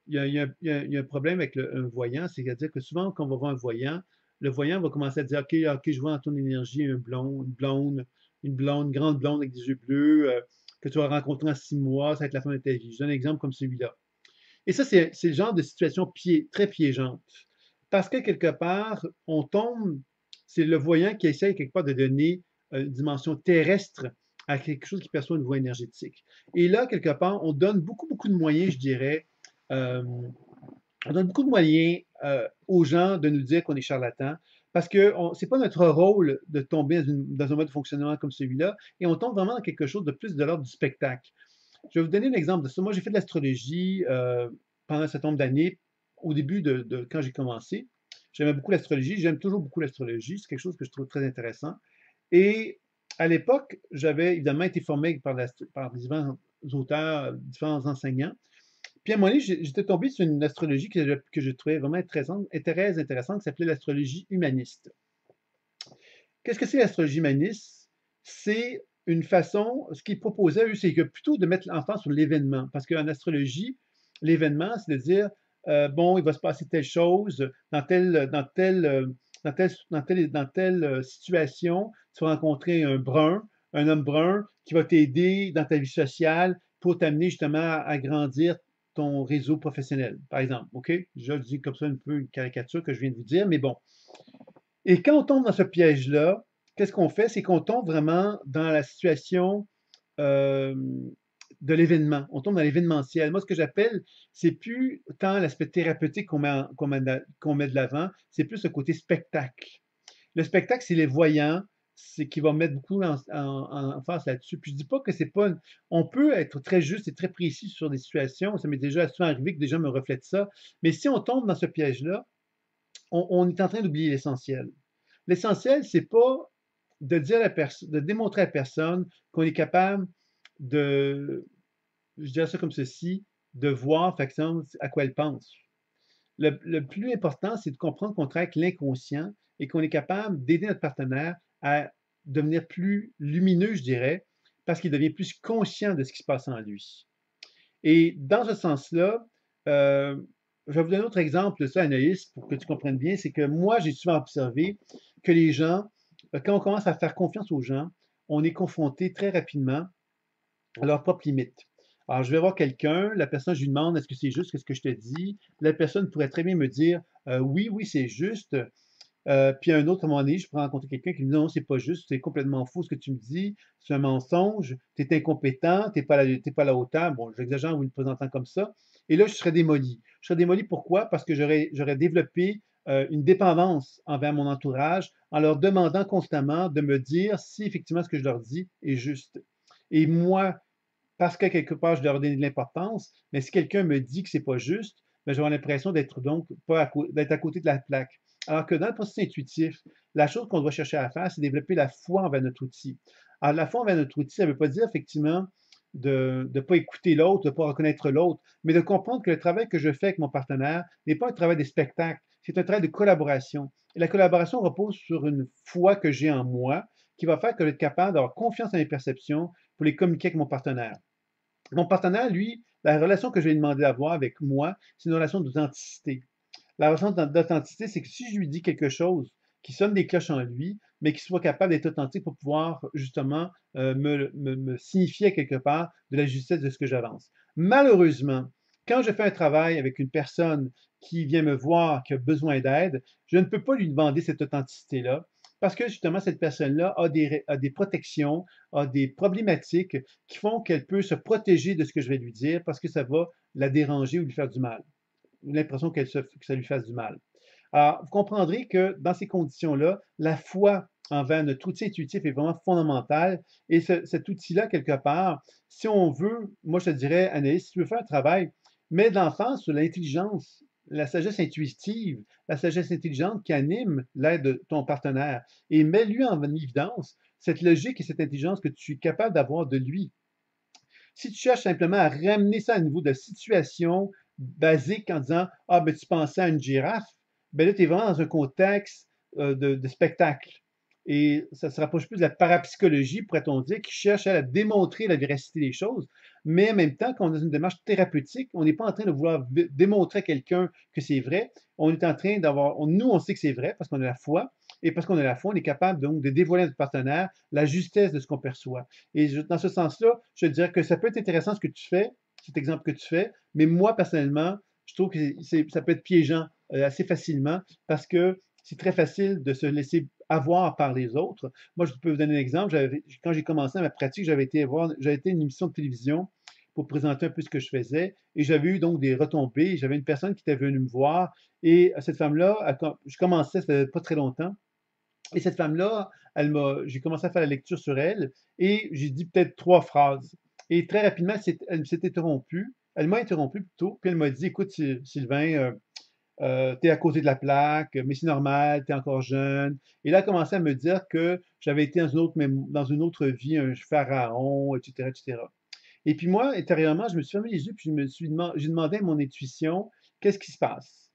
il y a un problème avec un voyant, c'est-à-dire que souvent, quand on va voir un voyant, le voyant va commencer à dire, OK, je vois en ton énergie une grande blonde avec des yeux bleus, que tu vas rencontrer en 6 mois, ça va être la fin de ta vie. Je donne un exemple comme celui-là. Et ça, c'est le genre de situation très piégeante. Parce que quelque part, c'est le voyant qui essaye quelque part de donner une dimension terrestre à quelque chose qui perçoit une voie énergétique. Et là, quelque part, on donne beaucoup de moyens, je dirais, euh, on donne beaucoup de moyens aux gens de nous dire qu'on est charlatans parce que ce n'est pas notre rôle de tomber dans un mode de fonctionnement comme celui-là et on tombe vraiment dans quelque chose de plus de l'ordre du spectacle. Je vais vous donner un exemple de ça. Moi, j'ai fait de l'astrologie pendant un certain nombre d'années au début de quand j'ai commencé. J'aimais beaucoup l'astrologie, j'aime toujours beaucoup l'astrologie, c'est quelque chose que je trouve très intéressant. Et à l'époque, j'avais évidemment été formé par différents auteurs, différents enseignants. Puis à un moment donné, j'étais tombé sur une astrologie que je trouvais vraiment très intéressante, qui s'appelait l'astrologie humaniste. Qu'est-ce que c'est l'astrologie humaniste? C'est une façon, ce qu'ils proposaient, eux, c'est que plutôt de mettre l'emphase sur l'événement. Parce qu'en astrologie, l'événement, c'est de dire, bon, il va se passer telle chose dans telle situation, tu vas rencontrer un homme brun qui va t'aider dans ta vie sociale pour t'amener justement à grandir ton réseau professionnel, par exemple. OK? Je dis comme ça un peu une caricature que je viens de vous dire, mais bon. Et quand on tombe dans ce piège-là, qu'est-ce qu'on fait? C'est qu'on tombe vraiment dans la situation euh, de l'événement. On tombe dans l'événementiel. Moi, ce que j'appelle, c'est plus tant l'aspect thérapeutique qu'on met de l'avant, c'est plus le côté spectacle. Le spectacle, c'est les voyants, c'est qui va mettre beaucoup en face là-dessus. Puis je dis pas que c'est pas. On peut être très juste et très précis sur des situations. Ça m'est déjà souvent arrivé que des gens me reflètent ça. Mais si on tombe dans ce piège-là, on est en train d'oublier l'essentiel. L'essentiel, c'est pas de démontrer à personne qu'on est capable de, je dirais ça comme ceci, de voir, par exemple, à quoi elle pense. Le plus important, c'est de comprendre qu'on travaille avec l'inconscient et qu'on est capable d'aider notre partenaire à devenir plus lumineux, je dirais, parce qu'il devient plus conscient de ce qui se passe en lui. Et dans ce sens-là, je vais vous donner un autre exemple de ça, Anaïs, pour que tu comprennes bien, c'est que moi, j'ai souvent observé que les gens, quand on commence à faire confiance aux gens, on est confronté très rapidement à leurs propres limites. Alors, je vais voir quelqu'un, la personne, je lui demande, est-ce que c'est juste ce que je te dis? La personne pourrait très bien me dire, oui, c'est juste. Puis à un autre moment donné, je peux rencontrer quelqu'un qui me dit non, c'est pas juste, c'est complètement faux ce que tu me dis, c'est un mensonge, tu es incompétent, t'es pas à la hauteur. Bon, j'exagère en vous le présentant comme ça. Et là, je serais démoli. Je serais démoli pourquoi? Parce que j'aurais développé une dépendance envers mon entourage en leur demandant constamment de me dire si effectivement ce que je leur dis est juste. Et moi, parce que quelque part, je leur donne de l'importance, mais si quelqu'un me dit que c'est pas juste, ben, j'aurai l'impression d'être donc pas d'être à côté de la plaque. Alors que dans le processus intuitif, la chose qu'on doit chercher à faire, c'est développer la foi envers notre outil. Alors, la foi envers notre outil, ça ne veut pas dire effectivement de ne pas écouter l'autre, de ne pas reconnaître l'autre, mais de comprendre que le travail que je fais avec mon partenaire n'est pas un travail de spectacle, c'est un travail de collaboration. Et la collaboration repose sur une foi que j'ai en moi qui va faire que je vais être capable d'avoir confiance dans mes perceptions pour les communiquer avec mon partenaire. Mon partenaire, lui, la relation que je vais lui demander d'avoir avec moi, c'est une relation d'authenticité. La relation d'authenticité, c'est que si je lui dis quelque chose qui sonne des cloches en lui, mais qu'il soit capable d'être authentique pour pouvoir justement me signifier à quelque part de la justesse de ce que j'avance. Malheureusement, quand je fais un travail avec une personne qui vient me voir, qui a besoin d'aide, je ne peux pas lui demander cette authenticité-là parce que justement, cette personne-là a des protections, a des problématiques qui font qu'elle peut se protéger de ce que je vais lui dire parce que ça va la déranger ou lui faire du mal. L'impression que ça lui fasse du mal. Alors, vous comprendrez que dans ces conditions-là, la foi envers notre outil intuitif est vraiment fondamentale. Et cet outil-là, quelque part, si on veut, moi je te dirais, Anaïs, si tu veux faire un travail, mets de l'emphase sur l'intelligence, la sagesse intuitive, la sagesse intelligente qui anime l'aide de ton partenaire et mets-lui en évidence cette logique et cette intelligence que tu es capable d'avoir de lui. Si tu cherches simplement à ramener ça à un niveau de situation basique en disant ah, ben tu pensais à une girafe, ben là, tu es vraiment dans un contexte de spectacle. Et ça se rapproche plus de la parapsychologie, pourrait-on dire, qui cherche à démontrer la véracité des choses. Mais en même temps, quand on est dans une démarche thérapeutique, on n'est pas en train de vouloir démontrer à quelqu'un que c'est vrai. On est en train d'avoir, nous, on sait que c'est vrai parce qu'on a la foi. Et parce qu'on a la foi, on est capable donc de dévoiler à notre partenaire la justesse de ce qu'on perçoit. Et dans ce sens-là, je te dirais que ça peut être intéressant ce que tu fais, cet exemple que tu fais, mais moi, personnellement, je trouve que ça peut être piégeant assez facilement parce que c'est très facile de se laisser avoir par les autres. Moi, je peux vous donner un exemple. Quand j'ai commencé ma pratique, j'avais été une émission de télévision pour présenter un peu ce que je faisais. Et j'avais eu donc des retombées. J'avais une personne qui était venue me voir. Et cette femme-là, je commençais, ça faisait pas très longtemps. Et cette femme-là, j'ai commencé à faire la lecture sur elle et j'ai dit peut-être 3 phrases. Et très rapidement, elle s'est interrompue. Elle m'a interrompu plutôt. Puis elle m'a dit, écoute, Sylvain, tu es à côté de la plaque, mais c'est normal, tu es encore jeune. Et là, elle a commencé à me dire que j'avais été dans une autre vie, un pharaon, etc., etc. Et puis moi, intérieurement, je me suis fermé les yeux, puis j'ai demandé à mon intuition, qu'est-ce qui se passe?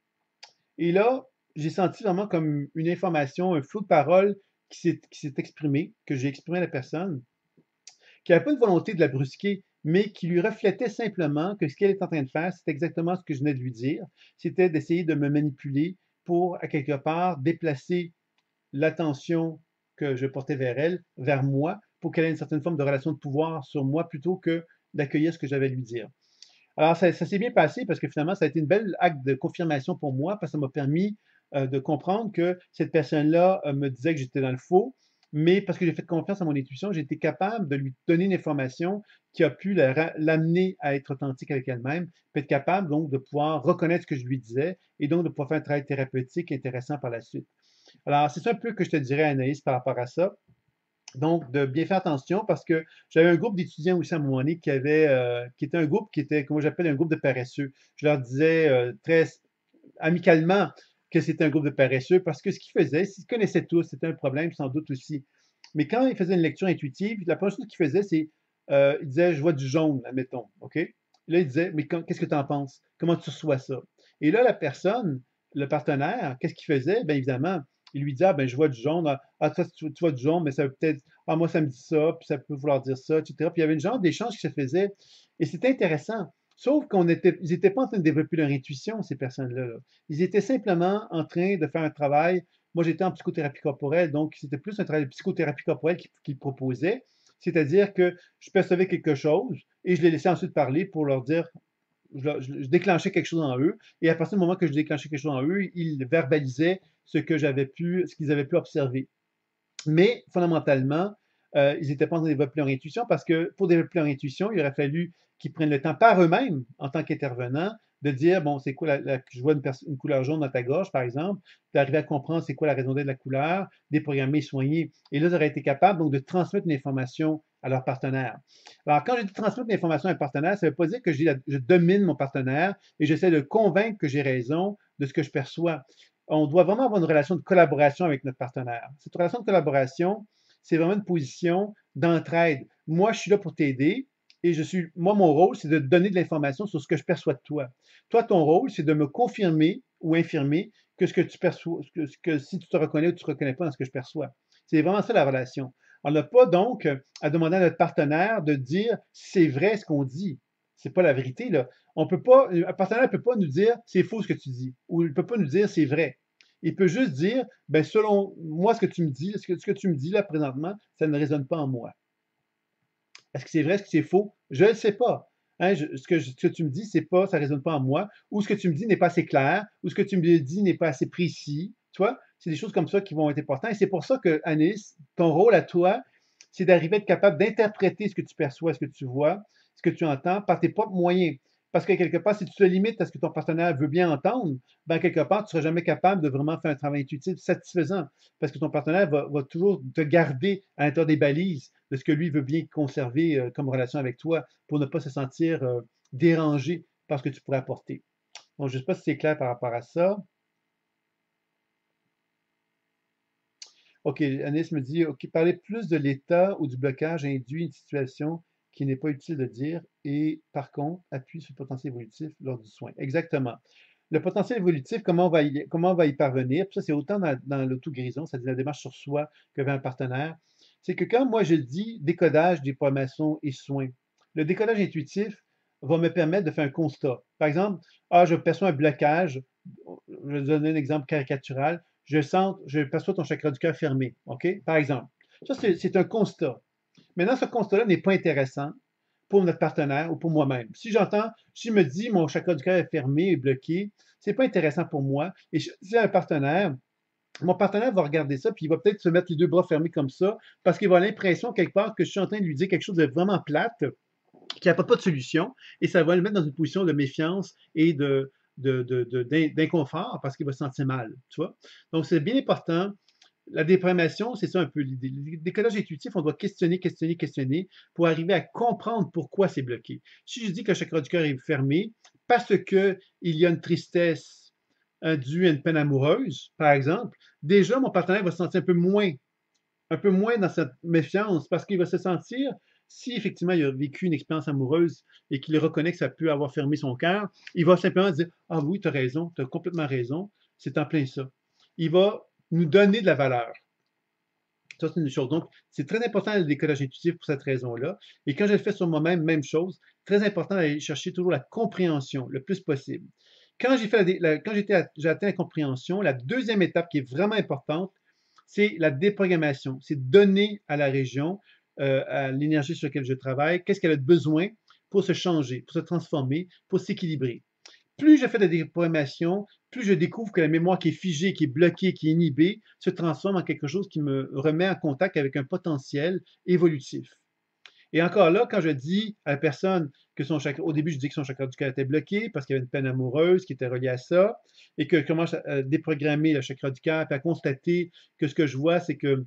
Et là, j'ai senti vraiment comme une information, un flot de paroles qui s'est exprimé, que j'ai exprimé à la personne, qui n'avait pas une volonté de la brusquer, mais qui lui reflétait simplement que ce qu'elle est en train de faire, c'est exactement ce que je venais de lui dire. C'était d'essayer de me manipuler pour, à quelque part, déplacer l'attention que je portais vers elle, vers moi, pour qu'elle ait une certaine forme de relation de pouvoir sur moi plutôt que d'accueillir ce que j'avais à lui dire. Alors, ça s'est bien passé parce que finalement, ça a été une belle acte de confirmation pour moi parce que ça m'a permis de comprendre que cette personne-là me disait que j'étais dans le faux, mais parce que j'ai fait confiance à mon intuition, j'ai été capable de lui donner une information qui a pu l'amener à être authentique avec elle-même, puis être capable donc de pouvoir reconnaître ce que je lui disais et donc de pouvoir faire un travail thérapeutique intéressant par la suite. Alors, c'est ça un peu que je te dirais, Anaïs, par rapport à ça. Donc, de bien faire attention parce que j'avais un groupe d'étudiants aussi à un moment donné qui était un groupe qui était, comment j'appelle, un groupe de paresseux. Je leur disais très amicalement que c'était un groupe de paresseux parce que ce qu'ils faisaient, ils connaissaient tous, c'était un problème sans doute aussi. Mais quand ils faisaient une lecture intuitive, la première chose qu'ils faisaient, c'est, ils disaient, je vois du jaune, admettons, OK? Là, ils disaient, mais qu'est-ce que tu en penses? Comment tu reçois ça? Et là, la personne, le partenaire, qu'est-ce qu'il faisait? Bien évidemment, il lui dit, ah, ben, je vois du jaune. Ah, toi, tu vois du jaune, mais ça veut peut-être, ah, moi, ça me dit ça, puis ça peut vouloir dire ça, etc. Puis il y avait une genre d'échange qui se faisait. Et c'était intéressant. Sauf ils n'étaient pas en train de développer leur intuition, ces personnes-là. Là. Ils étaient simplement en train de faire un travail. Moi, j'étais en psychothérapie corporelle, donc c'était plus un travail de psychothérapie corporelle qu'ils proposaient. C'est-à-dire que je percevais quelque chose et je les laissais ensuite parler pour leur dire, je déclenchais quelque chose en eux. Et à partir du moment que je déclenchais quelque chose en eux, ils verbalisaient ce qu'ils avaient pu observer. Mais fondamentalement, ils n'étaient pas en train de développer leur intuition parce que pour développer leur intuition, il aurait fallu qu'ils prennent le temps par eux-mêmes, en tant qu'intervenants, de dire, bon, c'est quoi, je vois une couleur jaune dans ta gorge, par exemple, d'arriver à comprendre c'est quoi la raison d'être de la couleur, déprogrammer, soigner. Et là, ils auraient été capables donc de transmettre une information à leur partenaire. Alors, quand je dis transmettre une information à un partenaire, ça ne veut pas dire que je domine mon partenaire et j'essaie de le convaincre que j'ai raison de ce que je perçois. On doit vraiment avoir une relation de collaboration avec notre partenaire. Cette relation de collaboration, c'est vraiment une position d'entraide. Moi, je suis là pour t'aider et moi, mon rôle, c'est de te donner de l'information sur ce que je perçois de toi. Toi, ton rôle, c'est de me confirmer ou infirmer que ce que tu perçois, que si tu te reconnais ou tu ne te reconnais pas dans ce que je perçois. C'est vraiment ça la relation. On n'a pas donc à demander à notre partenaire de dire c'est vrai ce qu'on dit. C'est pas la vérité, là. Un partenaire ne peut pas nous dire c'est faux ce que tu dis, ou il ne peut pas nous dire c'est vrai. Il peut juste dire, ben, selon moi, ce que tu me dis, ce que tu me dis là présentement, ça ne résonne pas en moi. Est-ce que c'est vrai, est-ce que c'est faux? Je ne le sais pas. Hein, ce que tu me dis, ça ne résonne pas en moi, ou ce que tu me dis n'est pas assez clair, ou ce que tu me dis n'est pas assez précis. Tu vois, c'est des choses comme ça qui vont être importantes. Et c'est pour ça que, Anis, ton rôle à toi, c'est d'arriver à être capable d'interpréter ce que tu perçois, ce que tu vois, ce que tu entends par tes propres moyens. Parce que quelque part, si tu te limites à ce que ton partenaire veut bien entendre, ben quelque part, tu ne seras jamais capable de vraiment faire un travail intuitif satisfaisant. Parce que ton partenaire va toujours te garder à l'intérieur des balises de ce que lui veut bien conserver comme relation avec toi pour ne pas se sentir dérangé par ce que tu pourrais apporter. Donc, je ne sais pas si c'est clair par rapport à ça. OK, Anis me dit, OK, parler plus de l'état ou du blocage induit une situation qui n'est pas utile de dire et, par contre, appuie sur le potentiel évolutif lors du soin. Exactement. Le potentiel évolutif, comment on va y parvenir? Puis ça, c'est autant dans l'auto-guérison, c'est-à-dire la démarche sur soi que vers un partenaire. C'est que quand moi je dis décodage, déprogrammation et soins, le décodage intuitif va me permettre de faire un constat. Par exemple, je perçois un blocage. Je vais donner un exemple caricatural. Je perçois ton chakra du cœur fermé. OK? Par exemple. Ça, c'est un constat. Maintenant, ce constat-là n'est pas intéressant pour notre partenaire ou pour moi-même. Si je me dis mon chakra du cœur est fermé et bloqué, c'est pas intéressant pour moi. Et si j'ai un partenaire, mon partenaire va regarder ça, puis il va peut-être se mettre les deux bras fermés comme ça, parce qu'il va avoir l'impression quelque part que je suis en train de lui dire quelque chose de vraiment plate, qui n'a pas de solution, et ça va le mettre dans une position de méfiance et d'inconfort parce qu'il va se sentir mal, tu vois. Donc, c'est bien important. La déprogrammation, c'est ça un peu l'idée. Le décodage intuitif, on doit questionner, questionner, questionner pour arriver à comprendre pourquoi c'est bloqué. Si je dis que le chakra du cœur est fermé parce qu'il y a une tristesse due à une peine amoureuse, par exemple, déjà mon partenaire va se sentir un peu moins dans cette méfiance parce qu'il va se sentir, si effectivement il a vécu une expérience amoureuse et qu'il reconnaît que ça peut avoir fermé son cœur, il va simplement dire ah oui, tu as raison, tu as complètement raison, c'est en plein ça. Il va nous donner de la valeur. Ça, c'est une chose. Donc, c'est très important le décodage intuitif pour cette raison-là. Et quand je le fais sur moi-même, même chose, très important d'aller chercher toujours la compréhension le plus possible. Quand j'ai atteint la compréhension, la deuxième étape qui est vraiment importante, c'est la déprogrammation. C'est donner à la région, à l'énergie sur laquelle je travaille, qu'est-ce qu'elle a besoin pour se changer, pour se transformer, pour s'équilibrer. Plus je fais de la déprogrammation, plus je découvre que la mémoire qui est figée, qui est bloquée, qui est inhibée, se transforme en quelque chose qui me remet en contact avec un potentiel évolutif. Et encore là, quand je dis à la personne que au début, je dis que son chakra du cœur était bloqué parce qu'il y avait une peine amoureuse qui était reliée à ça, et que je commence à déprogrammer le chakra du cœur, puis à constater que ce que je vois, c'est que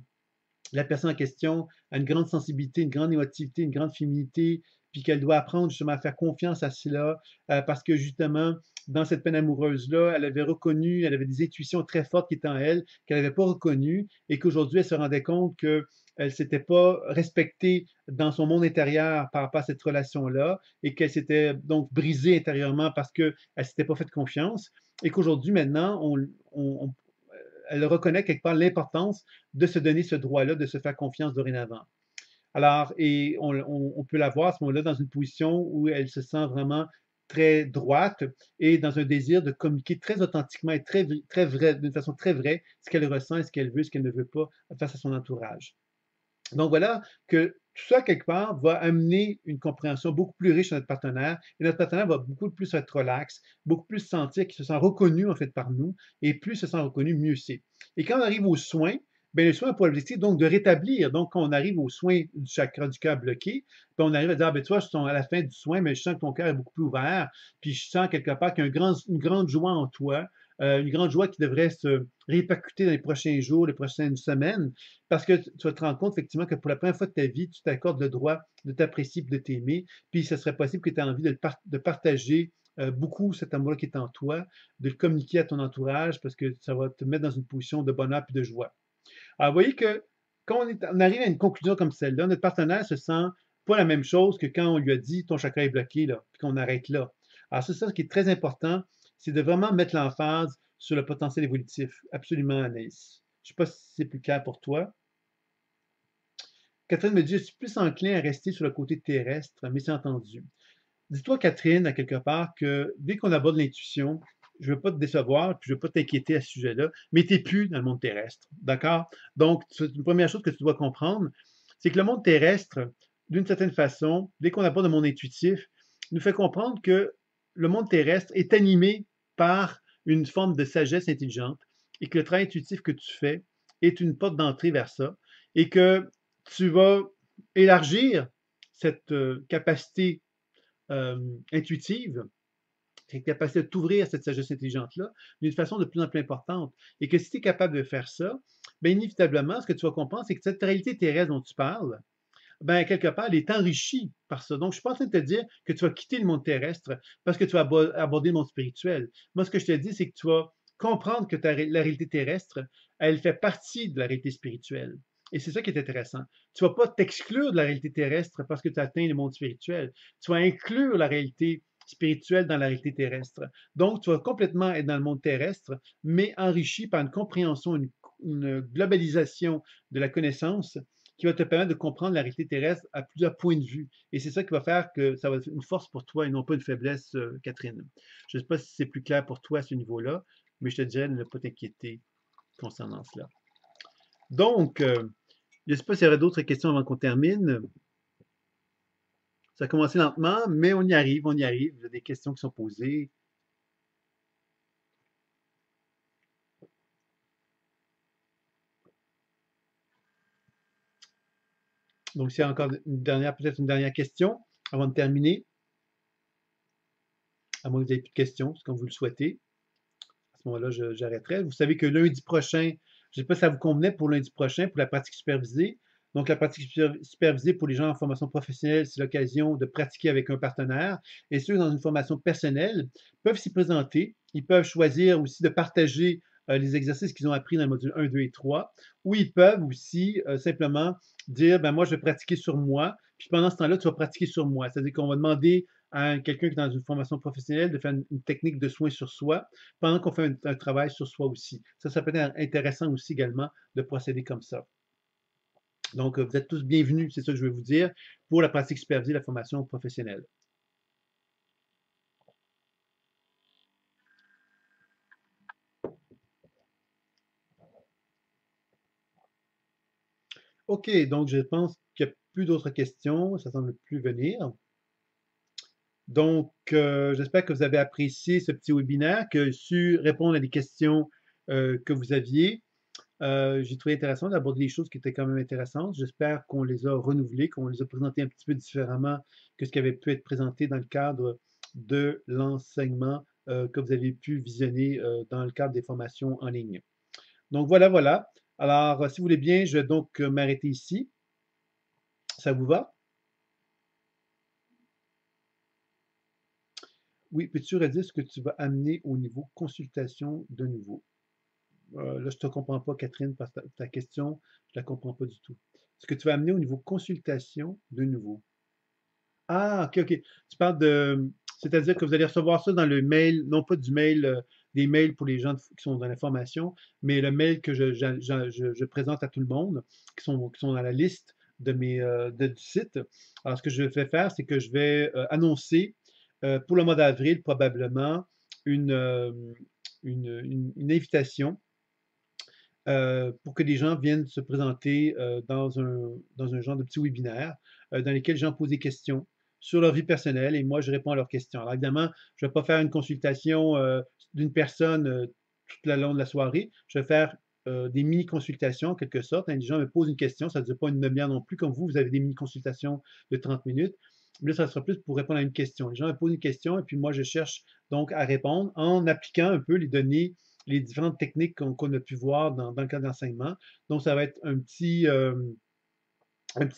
la personne en question a une grande sensibilité, une grande émotivité, une grande féminité, puis qu'elle doit apprendre justement à faire confiance à cela, parce que justement, dans cette peine amoureuse-là, elle avait reconnu, elle avait des intuitions très fortes qui étaient en elle, qu'elle n'avait pas reconnues, et qu'aujourd'hui, elle se rendait compte qu'elle ne s'était pas respectée dans son monde intérieur par rapport à cette relation-là, et qu'elle s'était donc brisée intérieurement parce qu'elle ne s'était pas fait confiance, et qu'aujourd'hui, maintenant, elle reconnaît quelque part l'importance de se donner ce droit-là, de se faire confiance dorénavant. Alors, et on peut la voir à ce moment-là dans une position où elle se sent vraiment très droite et dans un désir de communiquer très authentiquement et très vrai, d'une façon très vraie, ce qu'elle ressent et ce qu'elle veut, ce qu'elle ne veut pas face à son entourage. Donc voilà que tout ça, quelque part, va amener une compréhension beaucoup plus riche à notre partenaire et notre partenaire va beaucoup plus être relax, beaucoup plus sentir qu'il se sent reconnu en fait par nous et plus il se sent reconnu, mieux c'est. Et quand on arrive aux soins, bien, les soins ont pour objectif donc de rétablir. Donc, quand on arrive aux soins du chakra du cœur bloqué, puis on arrive à dire, ah, ben, tu vois, je suis à la fin du soin, mais je sens que ton cœur est beaucoup plus ouvert, puis je sens quelque part qu'il y a une grande joie en toi, une grande joie qui devrait se répercuter dans les prochains jours, les prochaines semaines, parce que tu vas te rendre compte effectivement que pour la première fois de ta vie, tu t'accordes le droit de t'apprécier et de t'aimer, puis ce serait possible que tu aies envie de partager beaucoup cet amour qui est en toi, de le communiquer à ton entourage, parce que ça va te mettre dans une position de bonheur et de joie. Alors, vous voyez que quand on arrive à une conclusion comme celle-là, notre partenaire se sent pas la même chose que quand on lui a dit ton chakra est bloqué, là, puis qu'on arrête là. Alors, c'est ça ce qui est très important, c'est de vraiment mettre l'emphase sur le potentiel évolutif. Absolument, Anaïs. Je ne sais pas si c'est plus clair pour toi. Catherine me dit, je suis plus enclin à rester sur le côté terrestre, mais c'est entendu. Dis-toi, Catherine, à quelque part, que dès qu'on aborde l'intuition, je ne veux pas te décevoir, puis je ne veux pas t'inquiéter à ce sujet-là, mais tu n'es plus dans le monde terrestre. D'accord? Donc, c'est une première chose que tu dois comprendre, c'est que le monde terrestre, d'une certaine façon, dès qu'on aborde le monde intuitif, nous fait comprendre que le monde terrestre est animé par une forme de sagesse intelligente et que le travail intuitif que tu fais est une porte d'entrée vers ça et que tu vas élargir cette capacité intuitive, cette capacité de t'ouvrir à cette sagesse intelligente-là d'une façon de plus en plus importante. Et que si tu es capable de faire ça, bien inévitablement, ce que tu vas comprendre, c'est que cette réalité terrestre dont tu parles, ben, quelque part, elle est enrichie par ça. Donc, je ne suis pas en train de te dire que tu vas quitter le monde terrestre parce que tu vas aborder le monde spirituel. Moi, ce que je te dis, c'est que tu vas comprendre que la réalité terrestre, elle fait partie de la réalité spirituelle. Et c'est ça qui est intéressant. Tu ne vas pas t'exclure de la réalité terrestre parce que tu atteins le monde spirituel. Tu vas inclure la réalité spirituelle dans la réalité terrestre. Donc, tu vas complètement être dans le monde terrestre, mais enrichi par une compréhension, une globalisation de la connaissance qui va te permettre de comprendre la réalité terrestre à plusieurs points de vue. Et c'est ça qui va faire que ça va être une force pour toi et non pas une faiblesse, Catherine. Je ne sais pas si c'est plus clair pour toi à ce niveau-là, mais je te dirais de ne pas t'inquiéter concernant cela. Donc, je ne sais pas s'il y aurait d'autres questions avant qu'on termine. Ça a commencé lentement, mais on y arrive, on y arrive. Il y a des questions qui sont posées. Donc, s'il y a encore peut-être une dernière question avant de terminer, à moins que vous n'ayez plus de questions, c'est comme vous le souhaitez. À ce moment-là, j'arrêterai. Vous savez que lundi prochain, je ne sais pas si ça vous convenait pour lundi prochain, pour la pratique supervisée. Donc, la pratique supervisée pour les gens en formation professionnelle, c'est l'occasion de pratiquer avec un partenaire. Et ceux dans une formation personnelle peuvent s'y présenter. Ils peuvent choisir aussi de partager les exercices qu'ils ont appris dans le module 1, 2 et 3, ou ils peuvent aussi simplement dire, ben moi, je vais pratiquer sur moi, puis pendant ce temps-là, tu vas pratiquer sur moi. C'est-à-dire qu'on va demander à quelqu'un qui est dans une formation professionnelle de faire une technique de soin sur soi, pendant qu'on fait un travail sur soi aussi. Ça peut être intéressant aussi également de procéder comme ça. Donc, vous êtes tous bienvenus, c'est ça que je vais vous dire, pour la pratique supervisée, la formation professionnelle. OK, donc je pense qu'il n'y a plus d'autres questions, ça semble plus venir. Donc, j'espère que vous avez apprécié ce petit webinaire, que j'ai su répondre à des questions que vous aviez. J'ai trouvé intéressant d'aborder des choses qui étaient quand même intéressantes. J'espère qu'on les a renouvelées, qu'on les a présentées un petit peu différemment que ce qui avait pu être présenté dans le cadre de l'enseignement que vous avez pu visionner dans le cadre des formations en ligne. Donc voilà, voilà. Alors, si vous voulez bien, je vais donc m'arrêter ici. Ça vous va? Oui, peux-tu redire ce que tu vas amener au niveau consultation de nouveau? Là, je ne te comprends pas, Catherine, parce que ta question, je ne la comprends pas du tout. Ce que tu vas amener au niveau consultation de nouveau. Ah, ok, ok. Tu parles de. C'est-à-dire que vous allez recevoir ça dans le mail, non pas du mail, des mails pour les gens qui sont dans la formation, mais le mail que je présente à tout le monde, qui sont dans la liste du site. Alors, ce que je vais faire, c'est que je vais annoncer pour le mois d'avril, probablement, une, euh, une invitation pour que les gens viennent se présenter dans un genre de petit webinaire dans lequel les gens posent des questions sur leur vie personnelle et moi, je réponds à leurs questions. Alors, évidemment, je ne vais pas faire une consultation d'une personne toute la long de la soirée. Je vais faire des mini-consultations, en quelque sorte. Les gens me posent une question, ça ne dure pas une demi-heure non plus, comme vous avez des mini-consultations de 30 minutes. Mais là, ça sera plus pour répondre à une question. Les gens me posent une question et puis moi, je cherche donc à répondre en appliquant un peu les données les différentes techniques qu'on a pu voir dans le cadre d'enseignement. Donc, ça va être un petit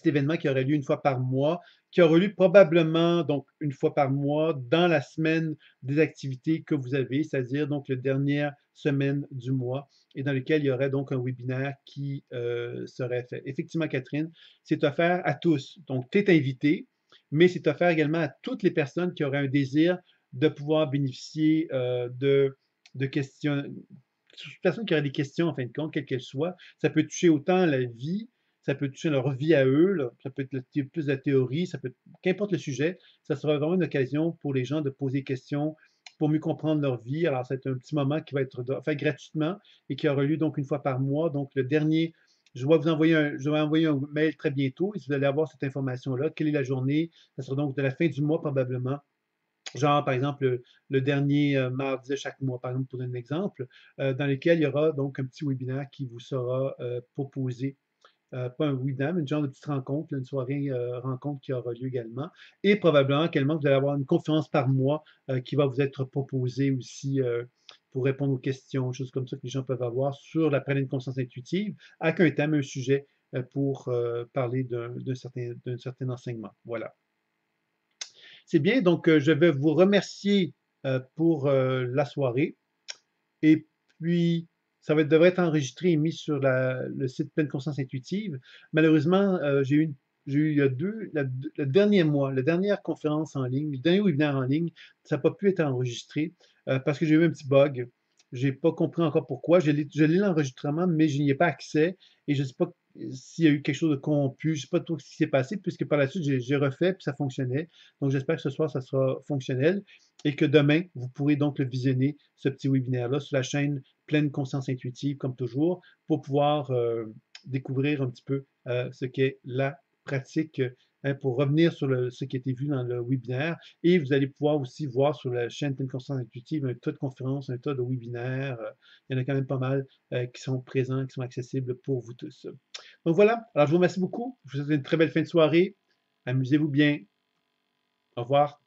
événement qui aurait lieu une fois par mois, qui aura lieu probablement donc une fois par mois dans la semaine des activités que vous avez, c'est-à-dire donc la dernière semaine du mois, et dans lequel il y aurait donc un webinaire qui serait fait. Effectivement, Catherine, c'est offert à tous. Donc, tu es invité, mais c'est offert également à toutes les personnes qui auraient un désir de pouvoir bénéficier de questions, toute personne qui aurait des questions, en fin de compte, quelles qu'elles soient. Ça peut toucher autant la vie, ça peut toucher leur vie à eux, là. Ça peut être plus de la théorie, ça peut, qu'importe le sujet, ça sera vraiment une occasion pour les gens de poser des questions pour mieux comprendre leur vie. Alors, c'est un petit moment qui va être fait gratuitement et qui aura lieu donc une fois par mois. Donc, le dernier, je vais envoyer un mail très bientôt et vous allez avoir cette information-là. Quelle est la journée? Ça sera donc de la fin du mois probablement. Genre, par exemple, le dernier mardi de chaque mois, par exemple, pour donner un exemple, dans lequel il y aura donc un petit webinaire qui vous sera proposé pas un webinaire, mais une genre de petite rencontre, une soirée rencontre qui aura lieu également. Et probablement également, vous allez avoir une conférence par mois qui va vous être proposée aussi pour répondre aux questions, choses comme ça que les gens peuvent avoir sur la pleine conscience intuitive, avec un thème, un sujet pour parler d'un certain enseignement. Voilà. C'est bien, donc je vais vous remercier pour la soirée. Et puis, devrait être enregistré et mis sur le site Pleine Conscience Intuitive. Malheureusement, j'ai eu il y a le dernier mois, la dernière conférence en ligne, le dernier webinaire en ligne, ça n'a pas pu être enregistré parce que j'ai eu un petit bug. Je n'ai pas compris encore pourquoi. Je l'ai l'enregistrement, mais je n'y ai pas accès et je ne sais pas s'il y a eu quelque chose de corrompu. Je ne sais pas trop ce qui s'est passé puisque par la suite, j'ai refait puis ça fonctionnait. Donc, j'espère que ce soir, ça sera fonctionnel et que demain, vous pourrez donc le visionner, ce petit webinaire-là, sur la chaîne Pleine Conscience Intuitive, comme toujours, pour pouvoir découvrir un petit peu ce qu'est la pratique, hein, pour revenir sur ce qui a été vu dans le webinaire. Et vous allez pouvoir aussi voir sur la chaîne Pleine Conscience Intuitive un tas de conférences, un tas de webinaires. Il y en a quand même pas mal qui sont présents, qui sont accessibles pour vous tous. Donc voilà, alors je vous remercie beaucoup. Je vous souhaite une très belle fin de soirée. Amusez-vous bien. Au revoir.